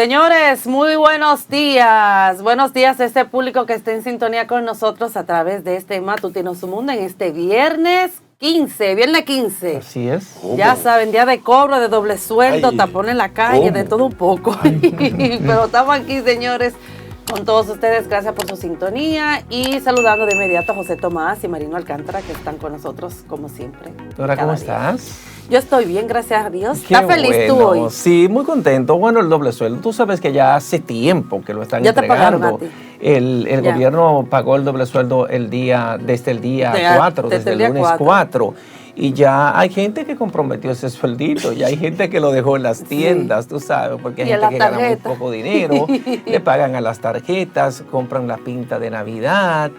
Señores, muy buenos días. Buenos días a este público que está en sintonía con nosotros a través de este Matutino Su Mundo en este viernes 15. Así es. Ya saben, día de cobro, de doble sueldo, Ay, tapón en la calle, ¿cómo? de todo un poco. Pero estamos aquí, señores, con todos ustedes. Gracias por su sintonía y saludando de inmediato a José Tomás y Marino Alcántara, que están con nosotros como siempre. Dora, ¿cómo Cada día. estás? Yo estoy bien, gracias a Dios. Qué ¿Estás feliz tú bueno. hoy? Sí, muy contento. Bueno, el doble sueldo. Tú sabes que ya hace tiempo que lo están Ya te pagaron entregando. a ti. El Ya. gobierno pagó el doble sueldo desde el día 4, desde el día lunes 4. Y ya hay gente que comprometió ese sueldito, ya hay gente que lo dejó en las tiendas, tú sabes, porque hay Y en gente que las gana muy tarjetas. poco dinero, le pagan a las tarjetas, compran la pinta de Navidad,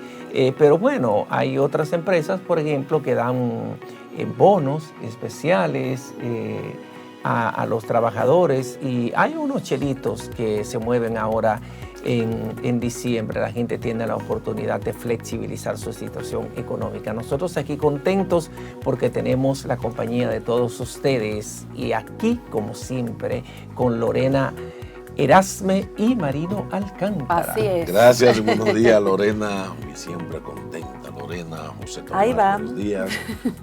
pero bueno, hay otras empresas, por ejemplo, que dan bonos especiales a los trabajadores y hay unos chelitos que se mueven ahora en diciembre. La gente tiene la oportunidad de flexibilizar su situación económica. Nosotros aquí contentos porque tenemos la compañía de todos ustedes y aquí, como siempre, con Lorena Erasme y Marino Alcántara. Así es. Gracias y buenos días, Lorena. Y siempre contenta, Lorena. José Tomás, Ahí va. buenos días.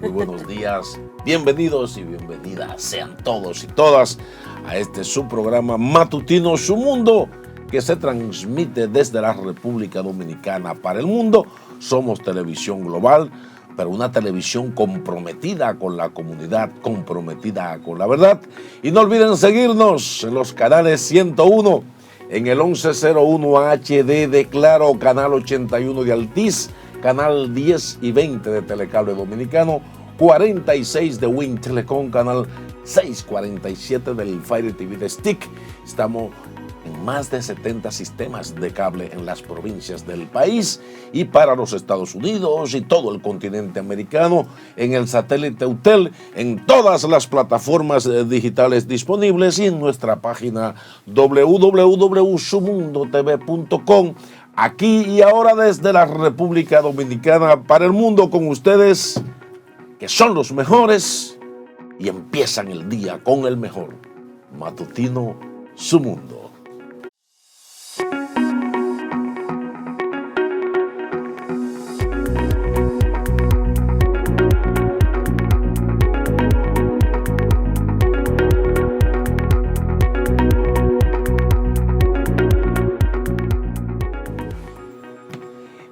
Muy buenos días. Bienvenidos y bienvenidas sean todos y todas a este su programa Matutino Su Mundo, que se transmite desde la República Dominicana para el mundo. Somos televisión global, pero una televisión comprometida con la comunidad, comprometida con la verdad. Y no olviden seguirnos en los canales 101, en el 1101 HD de Claro, canal 81 de Altiz, canal 10 y 20 de Telecable Dominicano, 46 de Win Telecom, canal 647 del Fire TV de Stick. Estamos en más de 70 sistemas de cable en las provincias del país y para los Estados Unidos y todo el continente americano, en el satélite UTEL, en todas las plataformas digitales disponibles y en nuestra página www.sumundotv.com. Aquí y ahora desde la República Dominicana para el mundo con ustedes, que son los mejores y empiezan el día con el mejor. Matutino Su Mundo.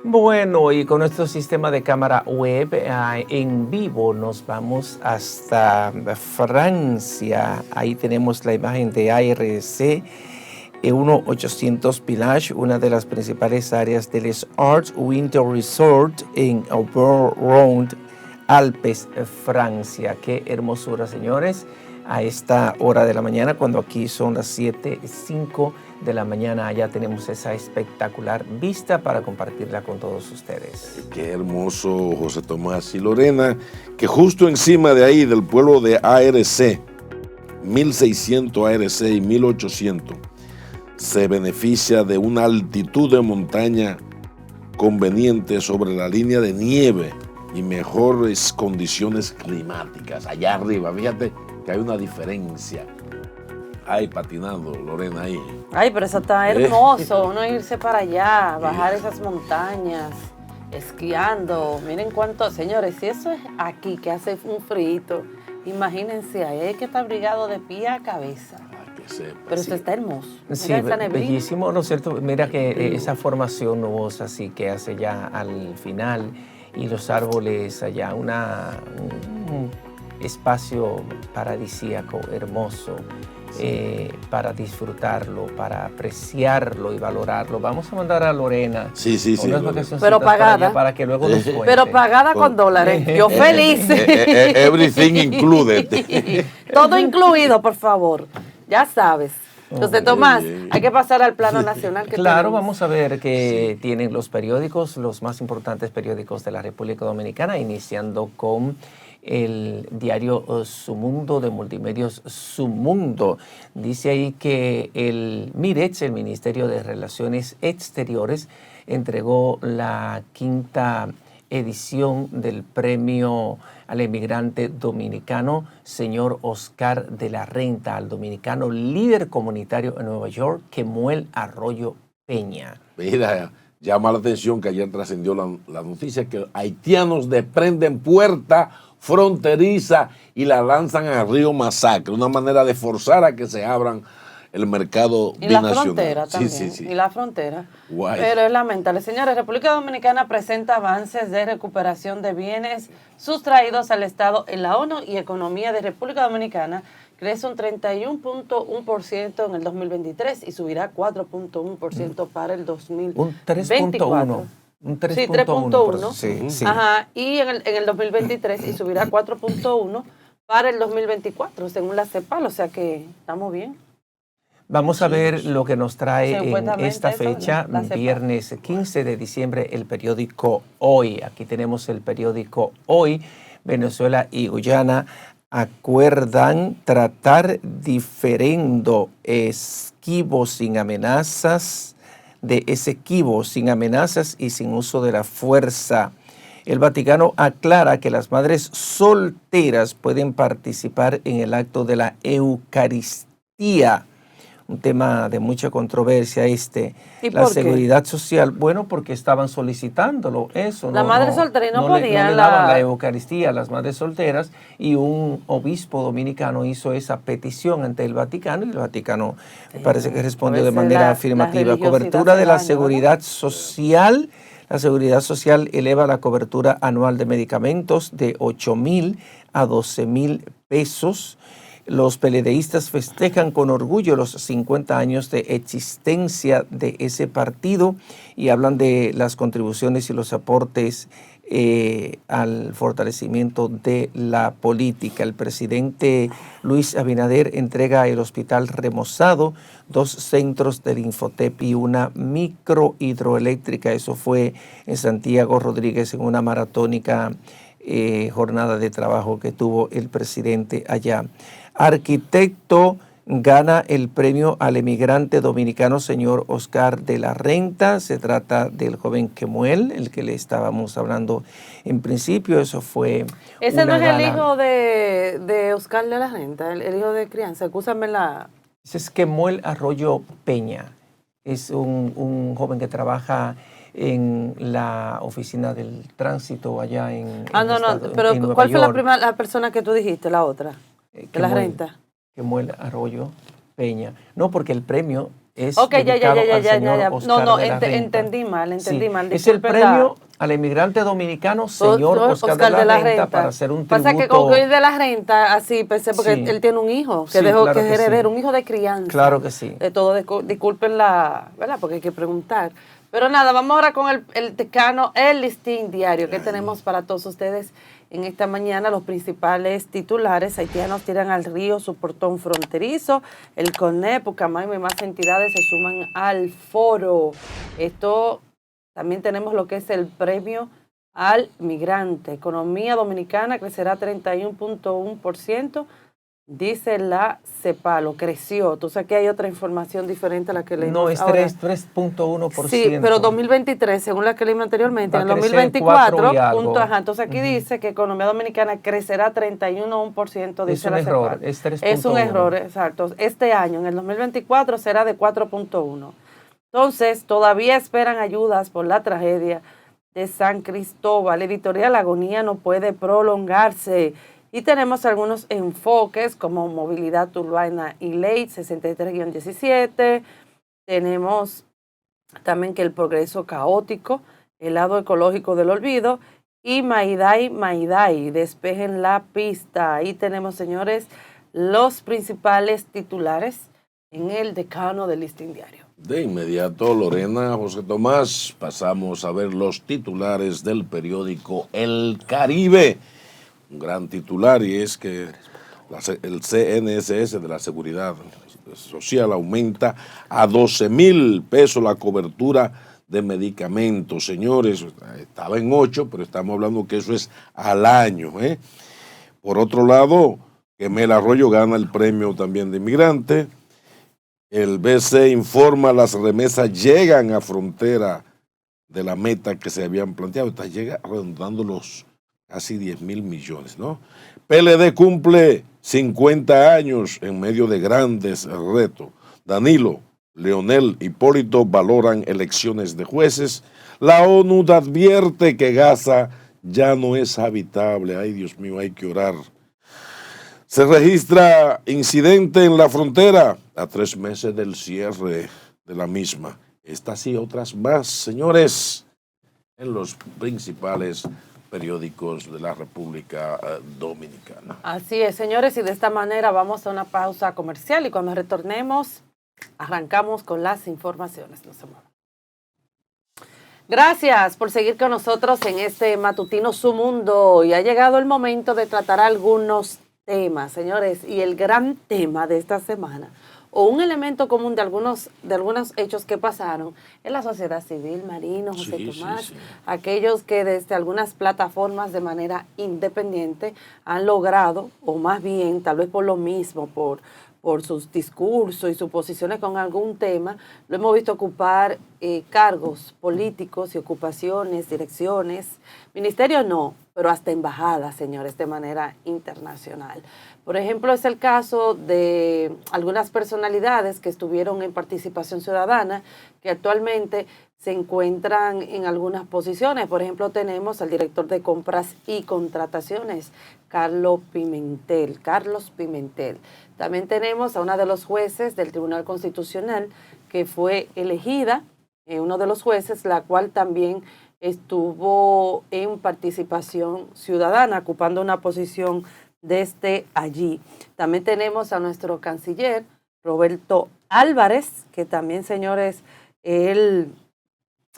Bueno, y con nuestro sistema de cámara web en vivo nos vamos hasta Francia. Ahí tenemos la imagen de ARC 1800 Village, una de las principales áreas del Arts Winter Resort en Auvergne, Alpes, Francia. Qué hermosura, señores. A esta hora de la mañana, cuando aquí son las 7:05 de la mañana, allá tenemos esa espectacular vista para compartirla con todos ustedes. Qué hermoso, José Tomás y Lorena, que justo encima de ahí, del pueblo de ARC, 1600 ARC y 1800, se beneficia de una altitud de montaña conveniente sobre la línea de nieve y mejores condiciones climáticas. Allá arriba, fíjate que hay una diferencia. Ay, patinando, Lorena, ahí. Ay, pero eso está hermoso, uno irse para allá, bajar esas montañas, esquiando. Miren cuánto, señores, si eso es aquí que hace un frío, imagínense ahí, hay que estar abrigado de pie a cabeza. Pero sí. eso está hermoso. Sí, Mira esa neblina. bellísimo, ¿no es cierto? Mira que esa formación nubosa así que hace ya al final y los árboles allá, un espacio paradisíaco, hermoso, para disfrutarlo, para apreciarlo y valorarlo. Vamos a mandar a Lorena Sí, unas Lorena. vacacioncitas Pero pagada. para que luego nos cuente. Pero pagada con dólares. Yo feliz. Everything included. Todo incluido, por favor. Ya sabes. Entonces, Tomás, hay que pasar al plano nacional. Claro, vamos a ver que tienen los periódicos, los más importantes periódicos de la República Dominicana, iniciando con el diario Su Mundo de Multimedios Su Mundo. Dice ahí que el MIREX, el Ministerio de Relaciones Exteriores, entregó la quinta edición del premio al emigrante dominicano, señor Oscar de la Renta, al dominicano líder comunitario en Nueva York, Kemuel Arroyo Peña. Mira, llama la atención que ayer trascendió la noticia que haitianos desprenden puerta fronteriza y la lanzan al río Masacre, una manera de forzar a que se abran el mercado y binacional. la frontera también, Sí. y la frontera. Guay. Pero es lamentable. Señores, República Dominicana presenta avances de recuperación de bienes sustraídos al Estado en la ONU y economía de República Dominicana crece un 31.1% en el 2023 y subirá 4.1% para el 2024. Un 3.1. Un 3.1. Sí, 3.1. Sí. Ajá, y en el 2023 y subirá 4.1 para el 2024, según la CEPAL, o sea que estamos bien. Vamos a ver lo que nos trae en Supuestamente esta eso, fecha, la CEPAL. viernes 15 de diciembre, el periódico Hoy. Aquí tenemos el periódico Hoy. Venezuela y Guyana acuerdan tratar diferendo esquivo sin amenazas, de Esequibo sin amenazas y sin uso de la fuerza. El Vaticano aclara que las madres solteras pueden participar en el acto de la Eucaristía. Un tema de mucha controversia ¿Y la por qué? seguridad social, bueno, porque estaban solicitándolo eso. La madre soltera no podía no le daban la Eucaristía a las madres solteras y un obispo dominicano hizo esa petición ante el Vaticano y el Vaticano parece que respondió de manera afirmativa. Cobertura de la seguridad social. La seguridad social eleva la cobertura anual de medicamentos de 8,000 a 12,000 pesos. Los peledeístas festejan con orgullo los 50 años de existencia de ese partido y hablan de las contribuciones y los aportes al fortalecimiento de la política. El presidente Luis Abinader entrega el Hospital Remozado, 2 centros del Infotep y una microhidroeléctrica. Eso fue en Santiago Rodríguez en una maratónica jornada de trabajo que tuvo el presidente allá. Arquitecto gana el premio al emigrante dominicano señor Oscar de la Renta. Se trata del joven Kemuel, el que le estábamos hablando en principio. Eso fue Ese no es el hijo de Oscar de la Renta, el hijo de crianza. Escúchame la... Ese es Kemuel Arroyo Peña. Es un joven que trabaja en la oficina del tránsito allá en pero en Nueva ¿cuál fue York. la persona que tú dijiste, la otra? De la renta. Kemuel Arroyo Peña. No, porque el premio es Ok, ya. Oscar No, de la Renta. entendí mal. Es el Disculpen premio al emigrante dominicano, señor Oscar de la Renta, para hacer un tributo. Pasa que con que de la renta, así pensé, porque Sí. él tiene un hijo, que Sí, dejó claro que es que heredero, sí. un hijo de crianza. Claro que sí. De todo, disculpen la, ¿verdad? Porque hay que preguntar. Pero nada, vamos ahora con el decano, el listín diario que tenemos para todos ustedes en esta mañana. Los principales titulares: haitianos tiran al río su portón fronterizo, el CONEP, Pucamaima y más entidades se suman al foro. Esto también tenemos lo que es el premio al migrante. Economía dominicana crecerá 31.1%. Dice la CEPAL, creció. Tú sabes que hay otra información diferente a la que leímos No, es ahora. 3.1%. Sí, pero 2023, según la que leímos anteriormente, Va en el a crecer 2024, 4 y algo. entonces aquí dice que economía dominicana crecerá 31.1%, dice la CEPAL. Es 3.1. Es un error, exacto. Este año, en el 2024, será de 4.1. Entonces, todavía esperan ayudas por la tragedia de San Cristóbal. Editorial Agonía no puede prolongarse. Y tenemos algunos enfoques como movilidad urbana y ley 63-17. Tenemos también que el progreso caótico, el lado ecológico del olvido y Maidai, despejen la pista. Ahí tenemos, señores, los principales titulares en el decano del Listín Diario. De inmediato, Lorena, José Tomás, pasamos a ver los titulares del periódico El Caribe. Un gran titular, y es que el CNSS de la Seguridad Social aumenta a 12,000 pesos la cobertura de medicamentos. Señores, estaba en 8, pero estamos hablando que eso es al año. Por otro lado, Kemuel Arroyo gana el premio también de inmigrante. El BC informa las remesas llegan a frontera de la meta que se habían planteado. Esta llega rondando los casi 10.000 millones, ¿no? PLD cumple 50 años en medio de grandes retos. Danilo, Leonel, Hipólito valoran elecciones de jueces. La ONU advierte que Gaza ya no es habitable. Ay, Dios mío, hay que orar. Se registra incidente en la frontera a 3 meses del cierre de la misma. Estas y otras más, señores, en los principales periódicos de la República Dominicana. Así es, señores, y de esta manera vamos a una pausa comercial y cuando retornemos arrancamos con las informaciones. No se muevan. Gracias por seguir con nosotros en este matutino Su Mundo y ha llegado el momento de tratar algunos temas, señores, y el gran tema de esta semana o un elemento común de algunos hechos que pasaron en la sociedad civil, Marino, José Tomás, aquellos que desde algunas plataformas de manera independiente han logrado, o más bien, tal vez por lo mismo, por sus discursos y sus posiciones con algún tema, lo hemos visto ocupar cargos políticos y ocupaciones, direcciones, ministerios no, pero hasta embajadas, señores, de manera internacional. Por ejemplo, es el caso de algunas personalidades que estuvieron en Participación Ciudadana, que actualmente se encuentran en algunas posiciones. Por ejemplo, tenemos al director de Compras y Contrataciones, Carlos Pimentel. También tenemos a una de los jueces del Tribunal Constitucional, que fue elegida, uno de los jueces, la cual también estuvo en Participación Ciudadana, ocupando una posición desde allí. También tenemos a nuestro canciller, Roberto Álvarez, que también, señores, él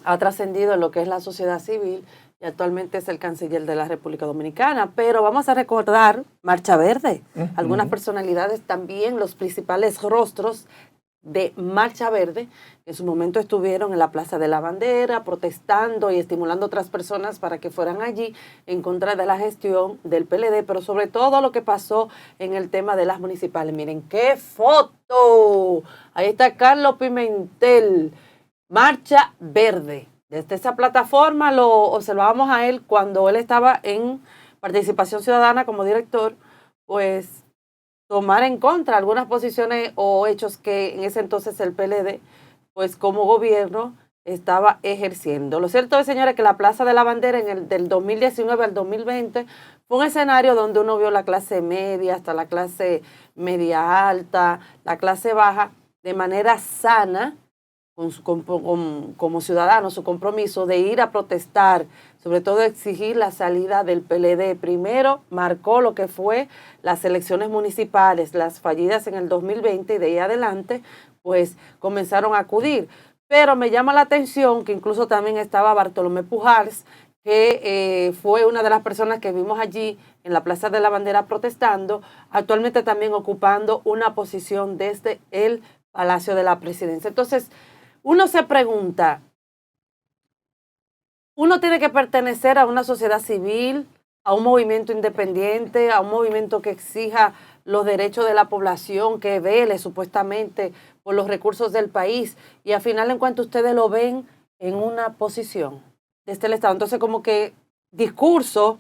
ha trascendido en lo que es la sociedad civil y actualmente es el canciller de la República Dominicana. Pero vamos a recordar Marcha Verde, algunas personalidades también, los principales rostros de Marcha Verde, que en su momento estuvieron en la Plaza de la Bandera protestando y estimulando a otras personas para que fueran allí en contra de la gestión del PLD, pero sobre todo lo que pasó en el tema de las municipales. Miren qué foto, ahí está Carlos Pimentel, Marcha Verde. Desde esa plataforma lo observábamos a él cuando él estaba en Participación Ciudadana como director, pues tomar en contra algunas posiciones o hechos que en ese entonces el PLD, pues como gobierno, estaba ejerciendo. Lo cierto es, señores, que la Plaza de la Bandera del 2019 al 2020 fue un escenario donde uno vio la clase media, hasta la clase media alta, la clase baja, de manera sana, como ciudadanos, su compromiso de ir a protestar, sobre todo exigir la salida del PLD. Primero marcó lo que fue las elecciones municipales, las fallidas en el 2020 y de ahí adelante, pues comenzaron a acudir. Pero me llama la atención que incluso también estaba Bartolomé Pujals, que fue una de las personas que vimos allí en la Plaza de la Bandera protestando, actualmente también ocupando una posición desde el Palacio de la Presidencia. Entonces, uno se pregunta, uno tiene que pertenecer a una sociedad civil, a un movimiento independiente, a un movimiento que exija los derechos de la población, que vele supuestamente por los recursos del país, y al final en cuanto ustedes lo ven en una posición desde el Estado. Entonces como que discurso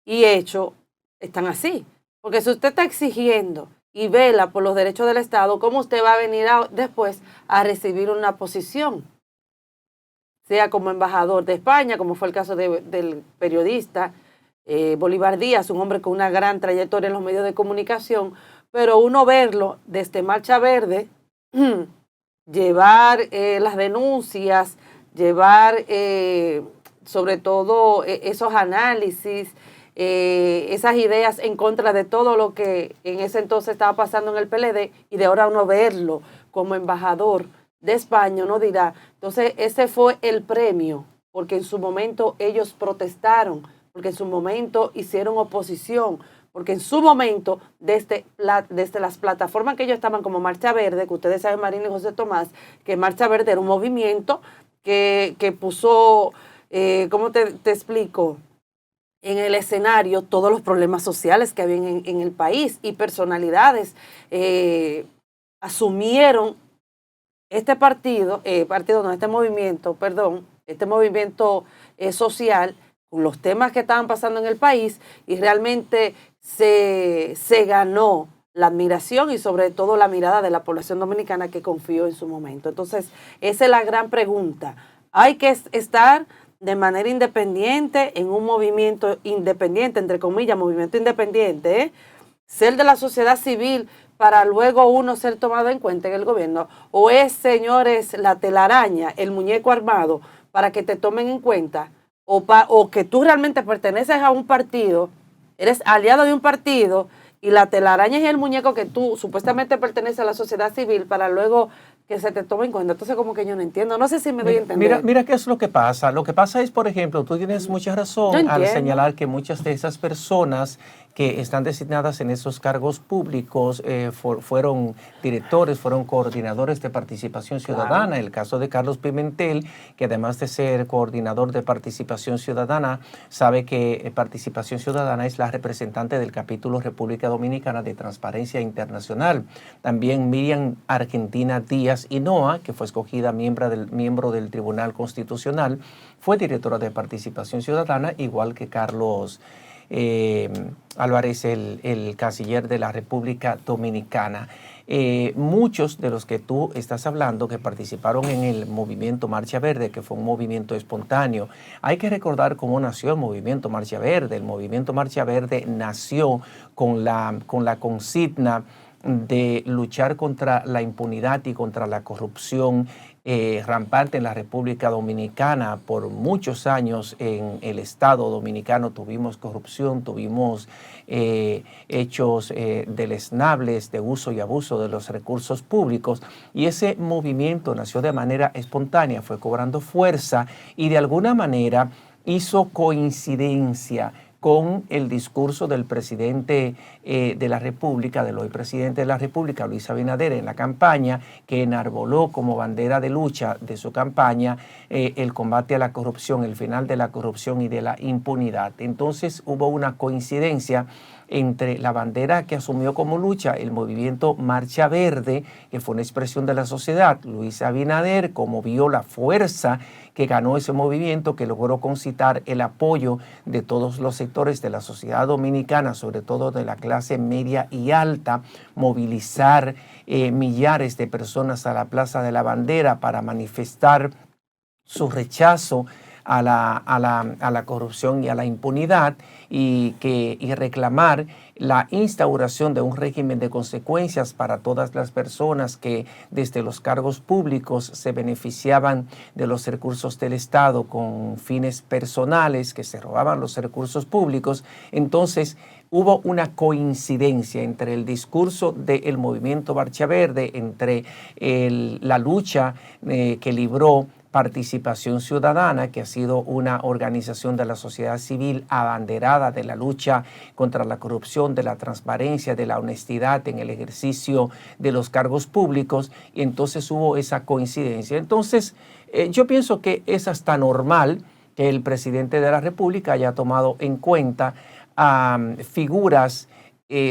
y hecho están así, porque si usted está exigiendo y vela por los derechos del Estado, ¿cómo usted va a venir después a recibir una posición? Sea como embajador de España, como fue el caso del periodista Bolívar Díaz, un hombre con una gran trayectoria en los medios de comunicación, pero uno verlo desde Marcha Verde, llevar las denuncias, llevar sobre todo esos análisis, esas ideas en contra de todo lo que en ese entonces estaba pasando en el PLD, y de ahora uno verlo como embajador de España, uno dirá, entonces ese fue el premio, porque en su momento ellos protestaron, porque en su momento hicieron oposición, porque en su momento desde las plataformas que ellos estaban como Marcha Verde, que ustedes saben, Marina y José Tomás, que Marcha Verde era un movimiento que puso, ¿cómo te explico?, en el escenario todos los problemas sociales que había en el país, y personalidades asumieron este movimiento, este movimiento social, con los temas que estaban pasando en el país, y realmente se ganó la admiración y sobre todo la mirada de la población dominicana que confió en su momento. Entonces, esa es la gran pregunta. Hay que estar de manera independiente en un movimiento independiente, entre comillas, movimiento independiente, ser de la sociedad civil para luego uno ser tomado en cuenta en el gobierno, o es, señores, la telaraña, el muñeco armado, para que te tomen en cuenta, o que tú realmente perteneces a un partido, eres aliado de un partido, y la telaraña es el muñeco que tú supuestamente perteneces a la sociedad civil para luego que se te tome en cuenta. Entonces, como que yo no entiendo. No sé si me doy a entender. Mira qué es lo que pasa. Lo que pasa es, por ejemplo, tú tienes mucha razón al señalar que muchas de esas personas que están designadas en esos cargos públicos fueron directores, fueron coordinadores de participación ciudadana. Claro. El caso de Carlos Pimentel, que además de ser coordinador de participación ciudadana, sabe que participación ciudadana es la representante del capítulo República Dominicana de Transparencia Internacional. También Miriam Argentina Díaz Hinoa, que fue escogida miembro del Tribunal Constitucional, fue directora de participación ciudadana, igual que Carlos Álvarez, el canciller de la República Dominicana. Muchos de los que tú estás hablando que participaron en el movimiento Marcha Verde, que fue un movimiento espontáneo, hay que recordar cómo nació el movimiento Marcha Verde. El movimiento Marcha Verde nació con la consigna de luchar contra la impunidad y contra la corrupción rampante en la República Dominicana. Por muchos años en el Estado dominicano tuvimos corrupción, tuvimos hechos deleznables de uso y abuso de los recursos públicos, y ese movimiento nació de manera espontánea, fue cobrando fuerza y de alguna manera hizo coincidencia con el discurso del presidente de la República, del hoy presidente de la República, Luis Abinader, en la campaña, que enarboló como bandera de lucha de su campaña el combate a la corrupción, el final de la corrupción y de la impunidad. Entonces hubo una coincidencia entre la bandera que asumió como lucha el movimiento Marcha Verde, que fue una expresión de la sociedad. Luis Abinader, como vio la fuerza que ganó ese movimiento, que logró concitar el apoyo de todos los sectores de la sociedad dominicana, sobre todo de la clase media y alta, movilizar millares de personas a la Plaza de la Bandera para manifestar su rechazo a la corrupción y a la impunidad, y reclamar la instauración de un régimen de consecuencias para todas las personas que desde los cargos públicos se beneficiaban de los recursos del Estado con fines personales, que se robaban los recursos públicos. Entonces hubo una coincidencia entre el discurso del movimiento Marcha Verde, entre la lucha que libró Participación Ciudadana, que ha sido una organización de la sociedad civil abanderada de la lucha contra la corrupción, de la transparencia, de la honestidad en el ejercicio de los cargos públicos, y entonces hubo esa coincidencia. Entonces, yo pienso que es hasta normal que el presidente de la República haya tomado en cuenta figuras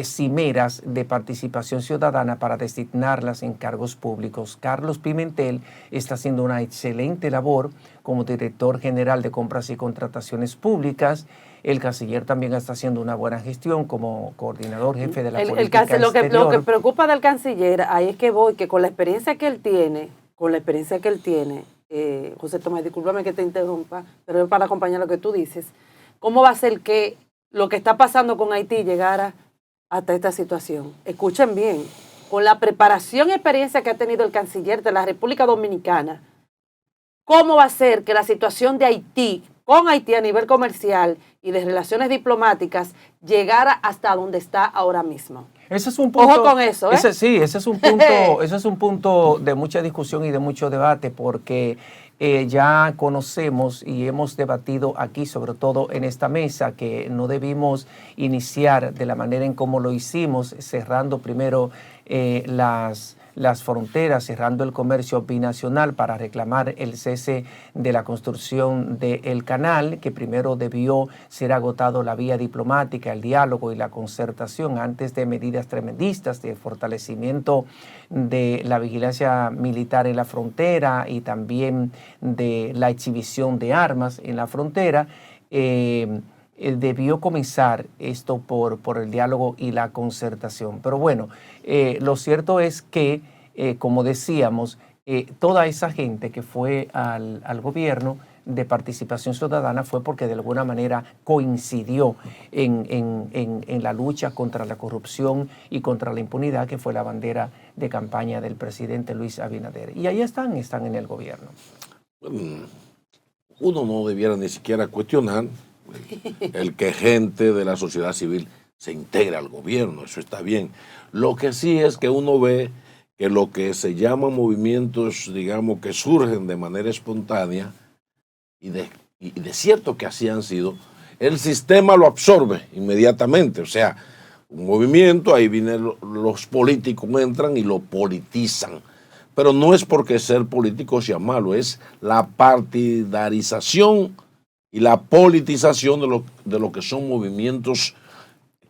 cimeras de participación ciudadana para designarlas en cargos públicos. Carlos Pimentel está haciendo una excelente labor como director general de compras y contrataciones públicas. El canciller también está haciendo una buena gestión como coordinador jefe de la política exterior. Lo que preocupa del canciller, ahí es que voy, que con la experiencia que él tiene, José Tomás, discúlpame que te interrumpa, pero es para acompañar lo que tú dices, ¿cómo va a ser que lo que está pasando con Haití llegara hasta esta situación? Escuchen bien, con la preparación y experiencia que ha tenido el canciller de la República Dominicana, ¿cómo va a ser que la situación de Haití, con Haití a nivel comercial y de relaciones diplomáticas, llegara hasta donde está ahora mismo? Ese es un punto, ojo con eso, ¿eh? Ese es un punto de mucha discusión y de mucho debate, porque ya conocemos y hemos debatido aquí, sobre todo en esta mesa, que no debimos iniciar de la manera en cómo lo hicimos, cerrando primero las las fronteras, cerrando el comercio binacional para reclamar el cese de la construcción del canal, que primero debió ser agotado la vía diplomática, el diálogo y la concertación antes de medidas tremendistas de fortalecimiento de la vigilancia militar en la frontera y también de la exhibición de armas en la frontera. Debió comenzar esto por el diálogo y la concertación. Pero bueno, lo cierto es que, como decíamos, toda esa gente que fue al gobierno de participación ciudadana fue porque de alguna manera coincidió en la lucha contra la corrupción y contra la impunidad, que fue la bandera de campaña del presidente Luis Abinader. Y ahí están en el gobierno. Uno no debiera ni siquiera cuestionar el que gente de la sociedad civil se integre al gobierno, eso está bien. Lo que sí es que uno ve que lo que se llama movimientos, digamos, que surgen de manera espontánea, y de cierto que así han sido, el sistema lo absorbe inmediatamente. O sea, un movimiento, ahí vienen los políticos, entran y lo politizan. Pero no es porque ser político sea malo, es la partidarización y la politización de lo que son movimientos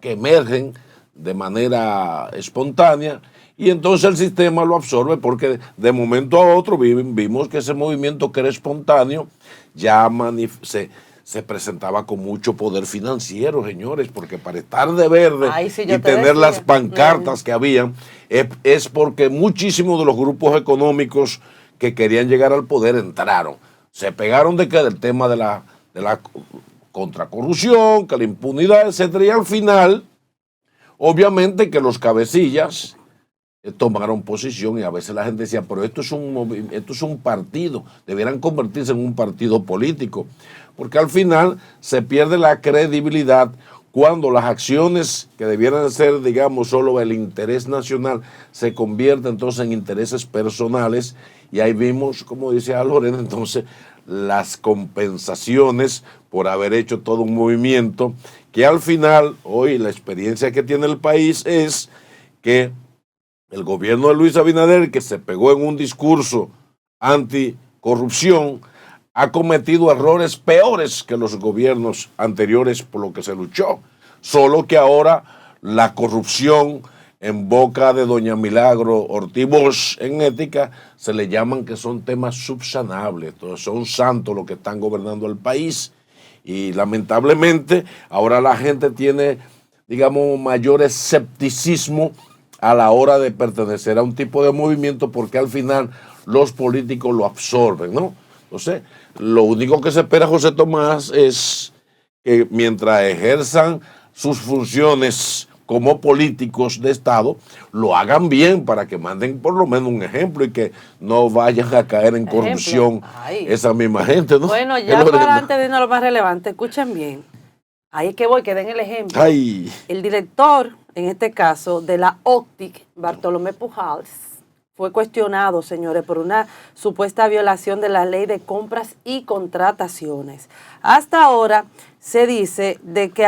que emergen de manera espontánea, y entonces el sistema lo absorbe, porque de momento a otro vimos que ese movimiento, que era espontáneo, ya se presentaba con mucho poder financiero, señores, porque para estar de verde y tener las pancartas que habían, es porque muchísimos de los grupos económicos que querían llegar al poder entraron. Se pegaron del tema de la contracorrupción, que la impunidad, etcétera, y al final, obviamente que los cabecillas tomaron posición, y a veces la gente decía, pero esto es un partido, debieran convertirse en un partido político, porque al final se pierde la credibilidad cuando las acciones que debieran ser, digamos, solo el interés nacional, se convierten entonces en intereses personales, y ahí vimos, como decía Lorena, entonces las compensaciones por haber hecho todo un movimiento, que al final, hoy la experiencia que tiene el país es que el gobierno de Luis Abinader, que se pegó en un discurso anticorrupción, ha cometido errores peores que los gobiernos anteriores por lo que se luchó. Solo que ahora la corrupción en boca de doña Milagro Ortiz Bosch en ética se le llaman que son temas subsanables. Entonces son santos los que están gobernando el país, y lamentablemente ahora la gente tiene, digamos, mayor escepticismo a la hora de pertenecer a un tipo de movimiento, porque al final los políticos lo absorben, ¿no? Entonces, lo único que se espera, José Tomás, es que mientras ejerzan sus funciones como políticos de Estado, lo hagan bien, para que manden por lo menos un ejemplo y que no vayan a caer en corrupción esa misma gente, ¿no? Bueno, ya para antes de irnos a lo más relevante, escuchen bien. Ahí es que voy, que den el ejemplo. Ay. El director, en este caso, de la OCTIC, Bartolomé Pujals, fue cuestionado, señores, por una supuesta violación de la ley de compras y contrataciones. Hasta ahora se dice de que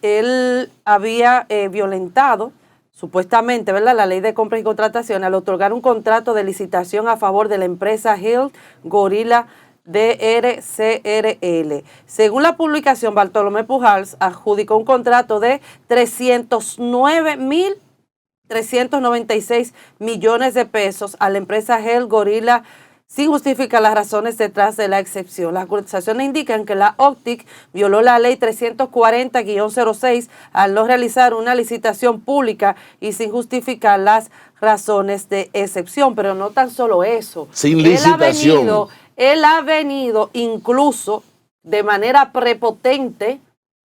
él había violentado, supuestamente, ¿verdad?, la ley de compras y contrataciones al otorgar un contrato de licitación a favor de la empresa Hill Gorilla DRCRL. Según la publicación, Bartolomé Pujals adjudicó un contrato de 309.396 millones de pesos a la empresa Hell Gorilla sin justificar las razones detrás de la excepción. Las acusaciones indican que la OCTIC violó la ley 340-06 al no realizar una licitación pública y sin justificar las razones de excepción. Pero no tan solo eso. Sin licitación. Él ha venido incluso de manera prepotente.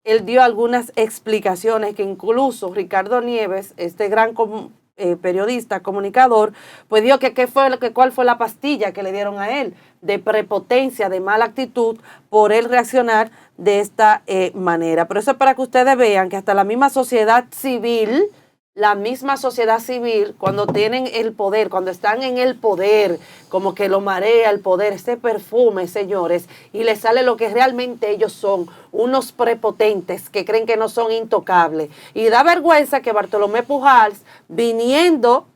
Él dio algunas explicaciones que incluso Ricardo Nieves, este gran periodista, comunicador, pues dijo que cuál fue la pastilla que le dieron a él de prepotencia, de mala actitud, por él reaccionar de esta manera. Pero eso es para que ustedes vean que hasta la misma sociedad civil, cuando tienen el poder, cuando están en el poder, como que lo marea el poder, ese perfume, señores, y les sale lo que realmente ellos son, unos prepotentes que creen que no son intocables. Y da vergüenza que Bartolomé Pujals, viniendo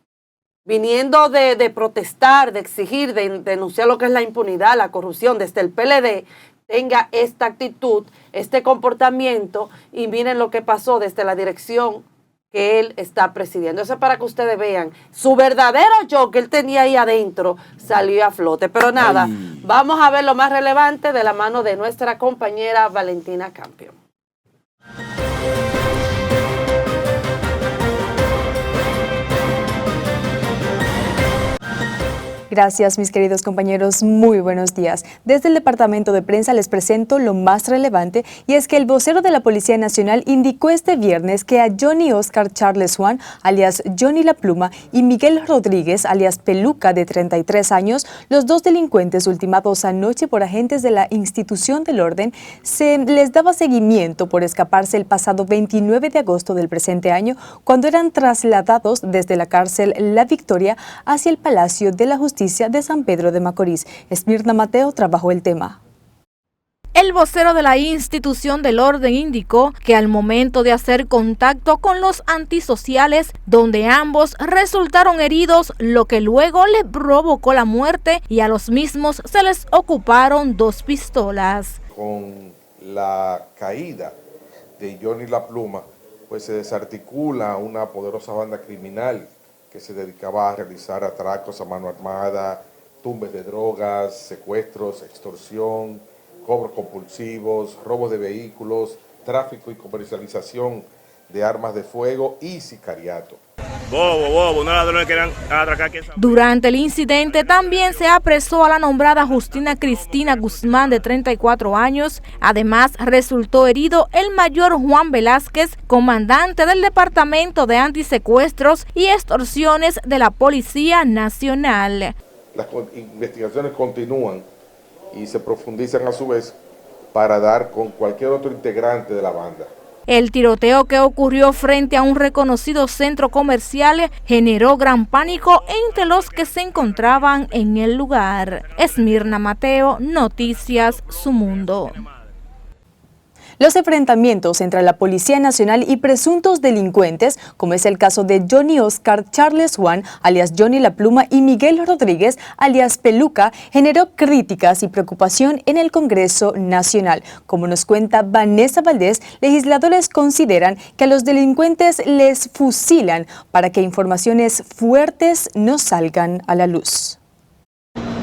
viniendo de protestar, de exigir, de denunciar lo que es la impunidad, la corrupción desde el PLD, tenga esta actitud, este comportamiento, y miren lo que pasó desde la dirección que él está presidiendo. Eso es para que ustedes vean, su verdadero yo que él tenía ahí adentro salió a flote. Pero nada, vamos a ver lo más relevante de la mano de nuestra compañera Valentina Campio. Gracias, mis queridos compañeros. Muy buenos días. Desde el Departamento de Prensa les presento lo más relevante, y es que el vocero de la Policía Nacional indicó este viernes que a Johnny Oscar Charles Juan, alias Johnny La Pluma, y Miguel Rodríguez, alias Peluca, de 33 años, los dos delincuentes ultimados anoche por agentes de la institución del orden, se les daba seguimiento por escaparse el pasado 29 de agosto del presente año, cuando eran trasladados desde la cárcel La Victoria hacia el Palacio de la Justicia de San Pedro de Macorís. Esmirna Mateo trabajó el tema. El vocero de la institución del orden indicó que al momento de hacer contacto con los antisociales, donde ambos resultaron heridos, lo que luego le provocó la muerte, y a los mismos se les ocuparon 2 pistolas. Con la caída de Johnny La Pluma, pues se desarticula una poderosa banda criminal que se dedicaba a realizar atracos a mano armada, tumbes de drogas, secuestros, extorsión, cobros compulsivos, robos de vehículos, tráfico y comercialización de armas de fuego y sicariato. Bobo, no ladrones querían atracar. Durante el incidente también se apresó a la nombrada Justina Cristina Guzmán, de 34 años. Además, resultó herido el mayor Juan Velázquez, comandante del Departamento de Antisecuestros y Extorsiones de la Policía Nacional. Las investigaciones continúan y se profundizan a su vez para dar con cualquier otro integrante de la banda. El tiroteo, que ocurrió frente a un reconocido centro comercial, generó gran pánico entre los que se encontraban en el lugar. Esmirna Mateo, Noticias Su Mundo. Los enfrentamientos entre la Policía Nacional y presuntos delincuentes, como es el caso de Johnny Oscar Charles Juan, alias Johnny La Pluma, y Miguel Rodríguez, alias Peluca, generó críticas y preocupación en el Congreso Nacional. Como nos cuenta Vanessa Valdés, legisladores consideran que a los delincuentes les fusilan para que informaciones fuertes no salgan a la luz.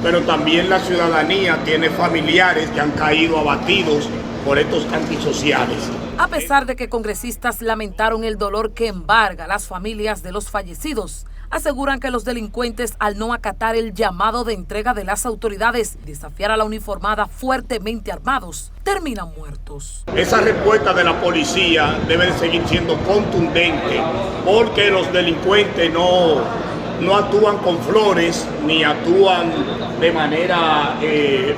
Pero también la ciudadanía tiene familiares que han caído abatidos por estos antisociales. A pesar de que congresistas lamentaron el dolor que embarga a las familias de los fallecidos, aseguran que los delincuentes, al no acatar el llamado de entrega de las autoridades, desafiar a la uniformada fuertemente armados, terminan muertos. Esa respuesta de la policía debe seguir siendo contundente, porque los delincuentes no actúan con flores ni actúan de manera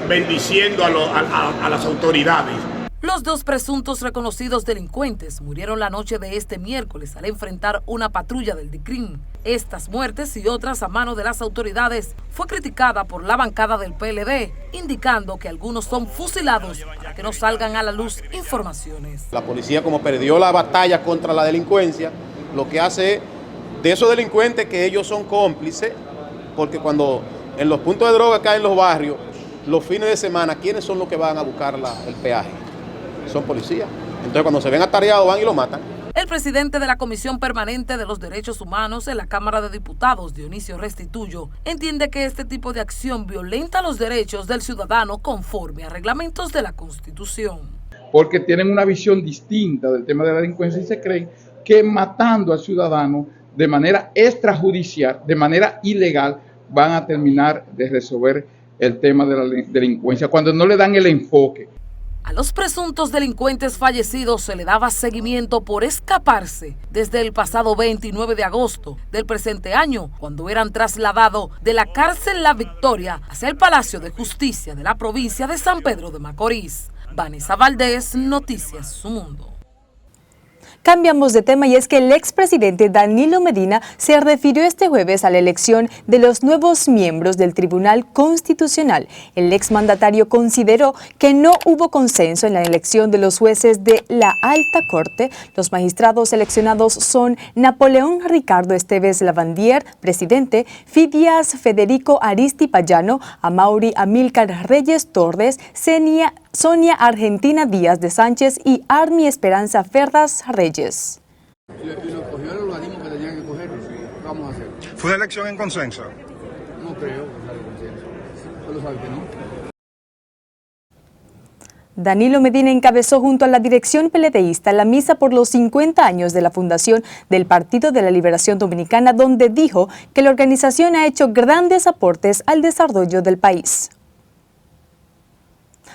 bendiciendo a las autoridades. Los 2 presuntos reconocidos delincuentes murieron la noche de este miércoles al enfrentar una patrulla del DICRIM. Estas muertes y otras a mano de las autoridades fue criticada por la bancada del PLD, indicando que algunos son fusilados para que no salgan a la luz informaciones. La policía, como perdió la batalla contra la delincuencia, lo que hace es de esos delincuentes que ellos son cómplices, porque cuando en los puntos de droga acá en los barrios, los fines de semana, ¿quiénes son los que van a buscar el peaje? Son policías. Entonces cuando se ven atareados van y lo matan. El presidente de la Comisión Permanente de los Derechos Humanos en la Cámara de Diputados, Dionisio Restituyo, entiende que este tipo de acción violenta los derechos del ciudadano conforme a reglamentos de la Constitución. Porque tienen una visión distinta del tema de la delincuencia y se creen que matando al ciudadano de manera extrajudicial, de manera ilegal, van a terminar de resolver el tema de la delincuencia, cuando no le dan el enfoque. A los presuntos delincuentes fallecidos se le daba seguimiento por escaparse desde el pasado 29 de agosto del presente año, cuando eran trasladados de la cárcel La Victoria hacia el Palacio de Justicia de la provincia de San Pedro de Macorís. Vanessa Valdés, Noticias Su Mundo. Cambiamos de tema y es que el expresidente Danilo Medina se refirió este jueves a la elección de los nuevos miembros del Tribunal Constitucional. El exmandatario consideró que no hubo consenso en la elección de los jueces de la Alta Corte. Los magistrados seleccionados son Napoleón Ricardo Esteves Lavandier, presidente, Fidias Federico Aristi Payano, Amaury Amílcar Reyes Torres, Sonia Argentina Díaz de Sánchez y Armi Esperanza Ferdas Reyes. Y lo cogió el organismo que tenían que cogerlo. ¿Qué vamos a hacer? ¿Fue una elección en consenso? No creo que sea en consenso. Solo sabe que no. Danilo Medina encabezó junto a la dirección PLDista la misa por los 50 años de la fundación del Partido de la Liberación Dominicana, donde dijo que la organización ha hecho grandes aportes al desarrollo del país.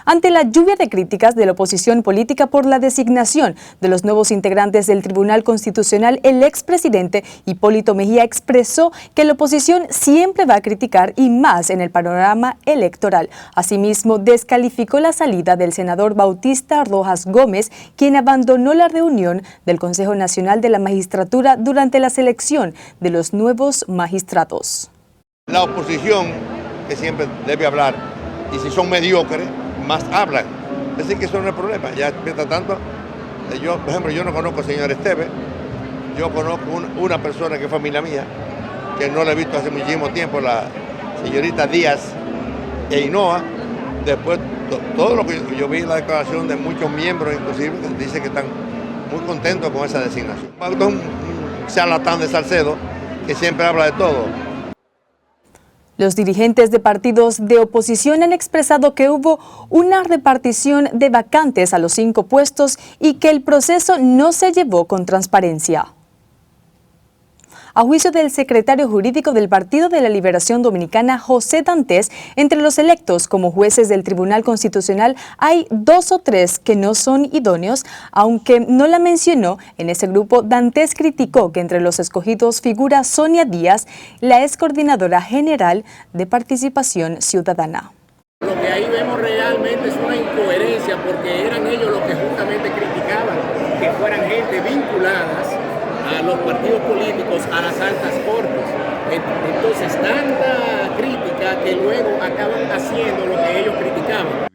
Ante la lluvia de críticas de la oposición política por la designación de los nuevos integrantes del Tribunal Constitucional, el expresidente Hipólito Mejía expresó que la oposición siempre va a criticar y más en el panorama electoral. Asimismo, descalificó la salida del senador Bautista Rojas Gómez, quien abandonó la reunión del Consejo Nacional de la Magistratura durante la selección de los nuevos magistrados. La oposición, que siempre debe hablar, y si son mediocres, más hablan. Es decir, que eso no es problema. Ya, mientras tanto, yo, por ejemplo, yo no conozco al señor Esteves, yo conozco una persona que es familia mía, que no la he visto hace muchísimo tiempo, la señorita Díaz e Hinoa. Después, todo lo que yo vi en la declaración de muchos miembros, inclusive, que dicen que están muy contentos con esa designación. Es un charlatán de Salcedo que siempre habla de todo. Los dirigentes de partidos de oposición han expresado que hubo una repartición de vacantes a los 5 puestos y que el proceso no se llevó con transparencia. A juicio del secretario jurídico del Partido de la Liberación Dominicana, José Dantes, entre los electos como jueces del Tribunal Constitucional hay 2 o 3 que no son idóneos. Aunque no la mencionó, en ese grupo Dantes criticó que entre los escogidos figura Sonia Díaz, la ex coordinadora general de Participación Ciudadana. Lo que ahí vemos realmente es una incoherencia, porque eran ellos los que justamente criticaban que fueran gente vinculadas a los partidos políticos, a las altas cortes. Entonces, tanta crítica que luego acaban haciendo lo que ellos criticaban.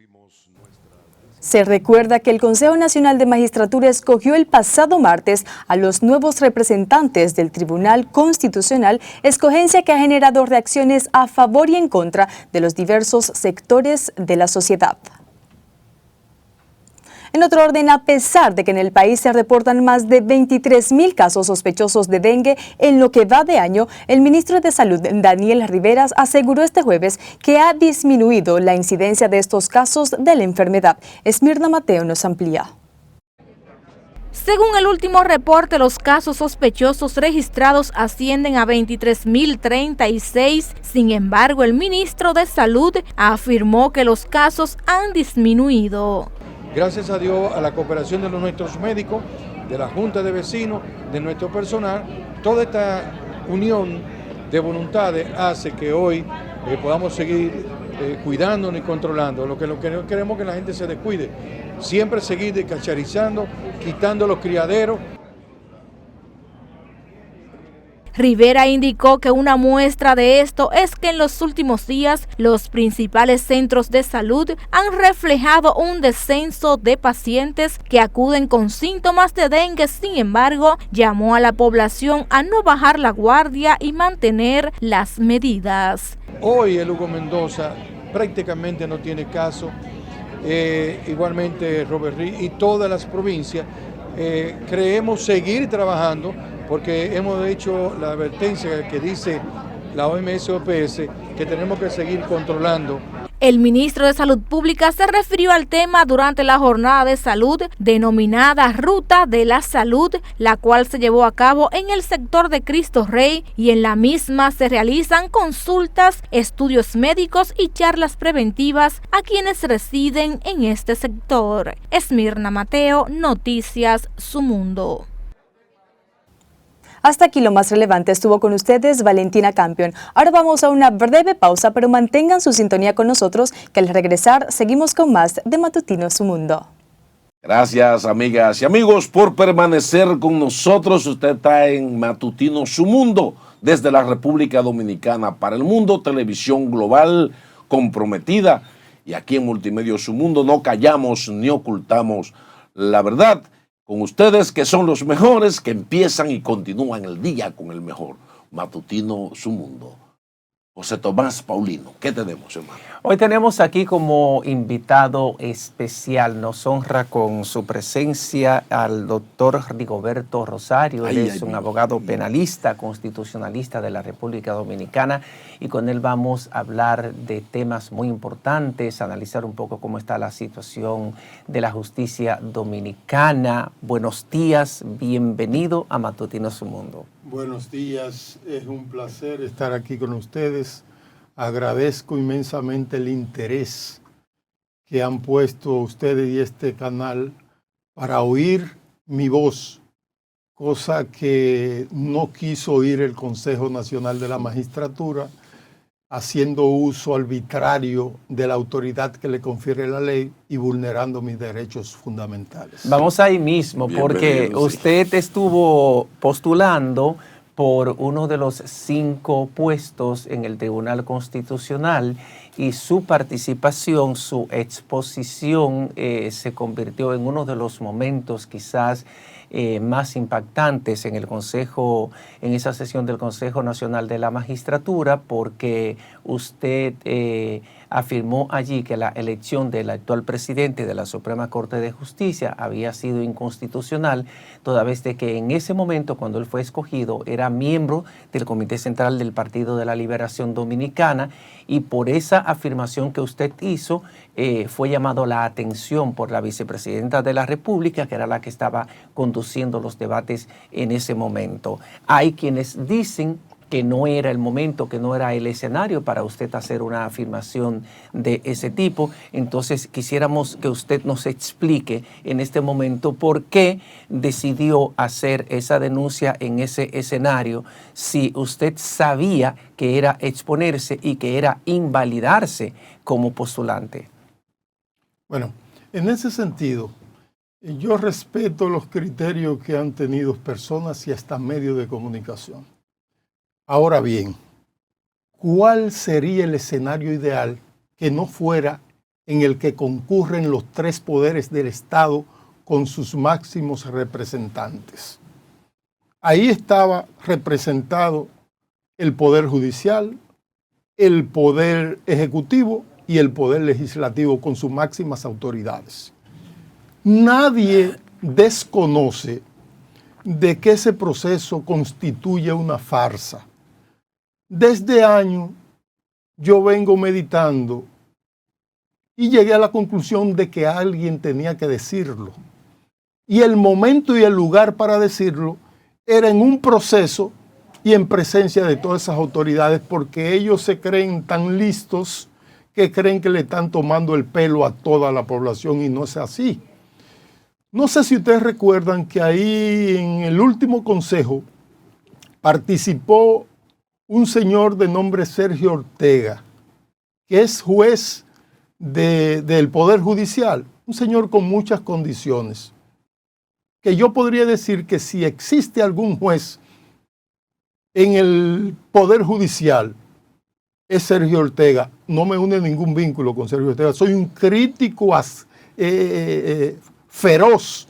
Se recuerda que el Consejo Nacional de Magistratura escogió el pasado martes a los nuevos representantes del Tribunal Constitucional, escogencia que ha generado reacciones a favor y en contra de los diversos sectores de la sociedad. En otro orden, a pesar de que en el país se reportan más de 23.000 casos sospechosos de dengue en lo que va de año, el ministro de Salud, Daniel Riveras, aseguró este jueves que ha disminuido la incidencia de estos casos de la enfermedad. Esmirna Mateo nos amplía. Según el último reporte, los casos sospechosos registrados ascienden a 23.036. Sin embargo, el ministro de Salud afirmó que los casos han disminuido. Gracias a Dios, a la cooperación de nuestros médicos, de la Junta de Vecinos, de nuestro personal, toda esta unión de voluntades hace que hoy podamos seguir cuidándonos y controlando. Lo que no queremos que la gente se descuide, siempre seguir descacharizando, quitando los criaderos. Rivera indicó que una muestra de esto es que en los últimos días los principales centros de salud han reflejado un descenso de pacientes que acuden con síntomas de dengue. Sin embargo, llamó a la población a no bajar la guardia y mantener las medidas. Hoy el Hugo Mendoza prácticamente no tiene caso, igualmente Robert Reed y todas las provincias. Creemos seguir trabajando porque hemos hecho la advertencia que dice la OMS-OPS que tenemos que seguir controlando. El ministro de Salud Pública se refirió al tema durante la jornada de salud denominada Ruta de la Salud, la cual se llevó a cabo en el sector de Cristo Rey, y en la misma se realizan consultas, estudios médicos y charlas preventivas a quienes residen en este sector. Esmirna Mateo, Noticias Su Mundo. Hasta aquí lo más relevante. Estuvo con ustedes Valentina Campion. Ahora vamos a una breve pausa, pero mantengan su sintonía con nosotros, que al regresar seguimos con más de Matutino Su Mundo. Gracias, amigas y amigos, por permanecer con nosotros. Usted está en Matutino Su Mundo, desde la República Dominicana para el mundo, televisión global comprometida. Y aquí en Multimedia Su Mundo no callamos ni ocultamos la verdad. Con ustedes, que son los mejores, que empiezan y continúan el día con el mejor. Matutino Su Mundo. José Tomás Paulino, ¿qué tenemos, hermano? Hoy tenemos aquí como invitado especial, nos honra con su presencia al doctor Rigoberto Rosario. Él es un abogado penalista, constitucionalista de la República Dominicana, y con él vamos a hablar de temas muy importantes, analizar un poco cómo está la situación de la justicia dominicana. Buenos días, bienvenido a Matutino Su Mundo. Buenos días, es un placer estar aquí con ustedes. Agradezco inmensamente el interés que han puesto ustedes y este canal para oír mi voz, cosa que no quiso oír el Consejo Nacional de la Magistratura, haciendo uso arbitrario de la autoridad que le confiere la ley y vulnerando mis derechos fundamentales. Vamos ahí mismo, porque usted estuvo postulando por uno de los 5 puestos en el Tribunal Constitucional, y su participación, su exposición se convirtió en uno de los momentos quizás más impactantes en el Consejo, en esa sesión del Consejo Nacional de la Magistratura, porque usted afirmó allí que la elección del actual presidente de la Suprema Corte de Justicia había sido inconstitucional, toda vez de que en ese momento, cuando él fue escogido, era miembro del Comité Central del Partido de la Liberación Dominicana, y por esa afirmación que usted hizo, fue llamado la atención por la vicepresidenta de la República, que era la que estaba conduciendo los debates en ese momento. Hay quienes dicen que no era el momento, que no era el escenario para usted hacer una afirmación de ese tipo. Entonces quisiéramos que usted nos explique en este momento por qué decidió hacer esa denuncia en ese escenario, si usted sabía que era exponerse y que era invalidarse como postulante. Bueno, en ese sentido, yo respeto los criterios que han tenido personas y hasta medios de comunicación. Ahora bien, ¿cuál sería el escenario ideal que no fuera en el que concurren los 3 poderes del Estado con sus máximos representantes? Ahí estaba representado el Poder Judicial, el Poder Ejecutivo y el Poder Legislativo con sus máximas autoridades. Nadie desconoce de que ese proceso constituye una farsa. Desde años yo vengo meditando y llegué a la conclusión de que alguien tenía que decirlo. Y el momento y el lugar para decirlo era en un proceso y en presencia de todas esas autoridades, porque ellos se creen tan listos que creen que le están tomando el pelo a toda la población, y no es así. No sé si ustedes recuerdan que ahí en el último consejo participó un señor de nombre Sergio Ortega, que es juez del Poder Judicial, un señor con muchas condiciones, que yo podría decir que si existe algún juez en el Poder Judicial, es Sergio Ortega. No me une ningún vínculo con Sergio Ortega, soy un crítico feroz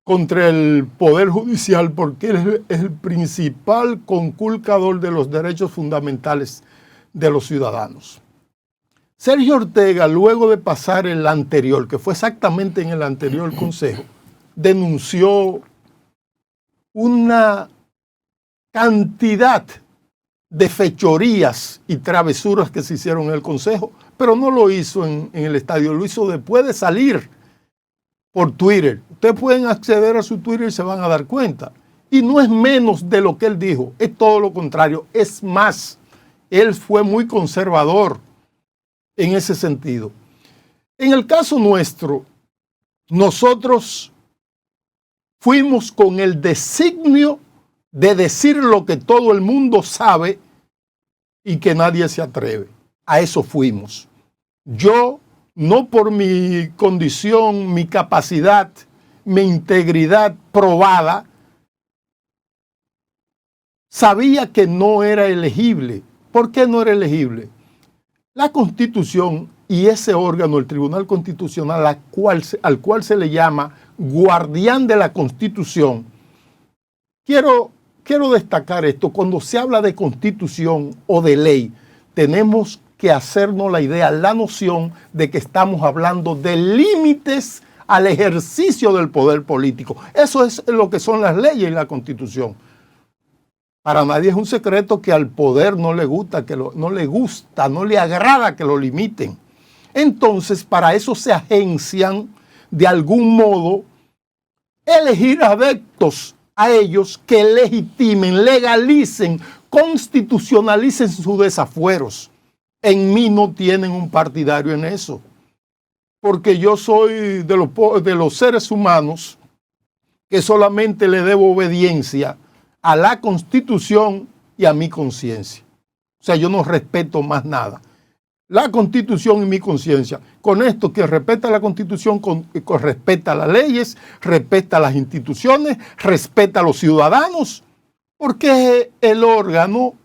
contra el Poder Judicial, porque él es el principal conculcador de los derechos fundamentales de los ciudadanos. Sergio Ortega, luego de pasar el anterior, que fue exactamente en el anterior consejo, denunció una cantidad de fechorías y travesuras que se hicieron en el consejo, pero no lo hizo en el estadio, lo hizo después de salir por Twitter. Ustedes pueden acceder a su Twitter y se van a dar cuenta. Y no es menos de lo que él dijo, es todo lo contrario. Es más, él fue muy conservador en ese sentido. En el caso nuestro, nosotros fuimos con el designio de decir lo que todo el mundo sabe y que nadie se atreve. A eso fuimos. Yo no por mi condición, mi capacidad, mi integridad probada, sabía que no era elegible. ¿Por qué no era elegible? La Constitución y ese órgano, el Tribunal Constitucional, al cual se le llama guardián de la Constitución. Quiero destacar esto. Cuando se habla de Constitución o de ley, tenemos que hacernos la idea, la noción de que estamos hablando de límites al ejercicio del poder político. Eso es lo que son las leyes y la Constitución. Para nadie es un secreto que al poder no le agrada que lo limiten. Entonces, para eso se agencian de algún modo elegir adeptos a ellos que legitimen, legalicen, constitucionalicen sus desafueros. En mí no tienen un partidario en eso, porque yo soy de los seres humanos que solamente le debo obediencia a la Constitución y a mi conciencia. O sea, yo no respeto más nada. La Constitución y mi conciencia. Con esto que respeta la Constitución, respeta las leyes, respeta las instituciones, respeta a los ciudadanos, porque el órgano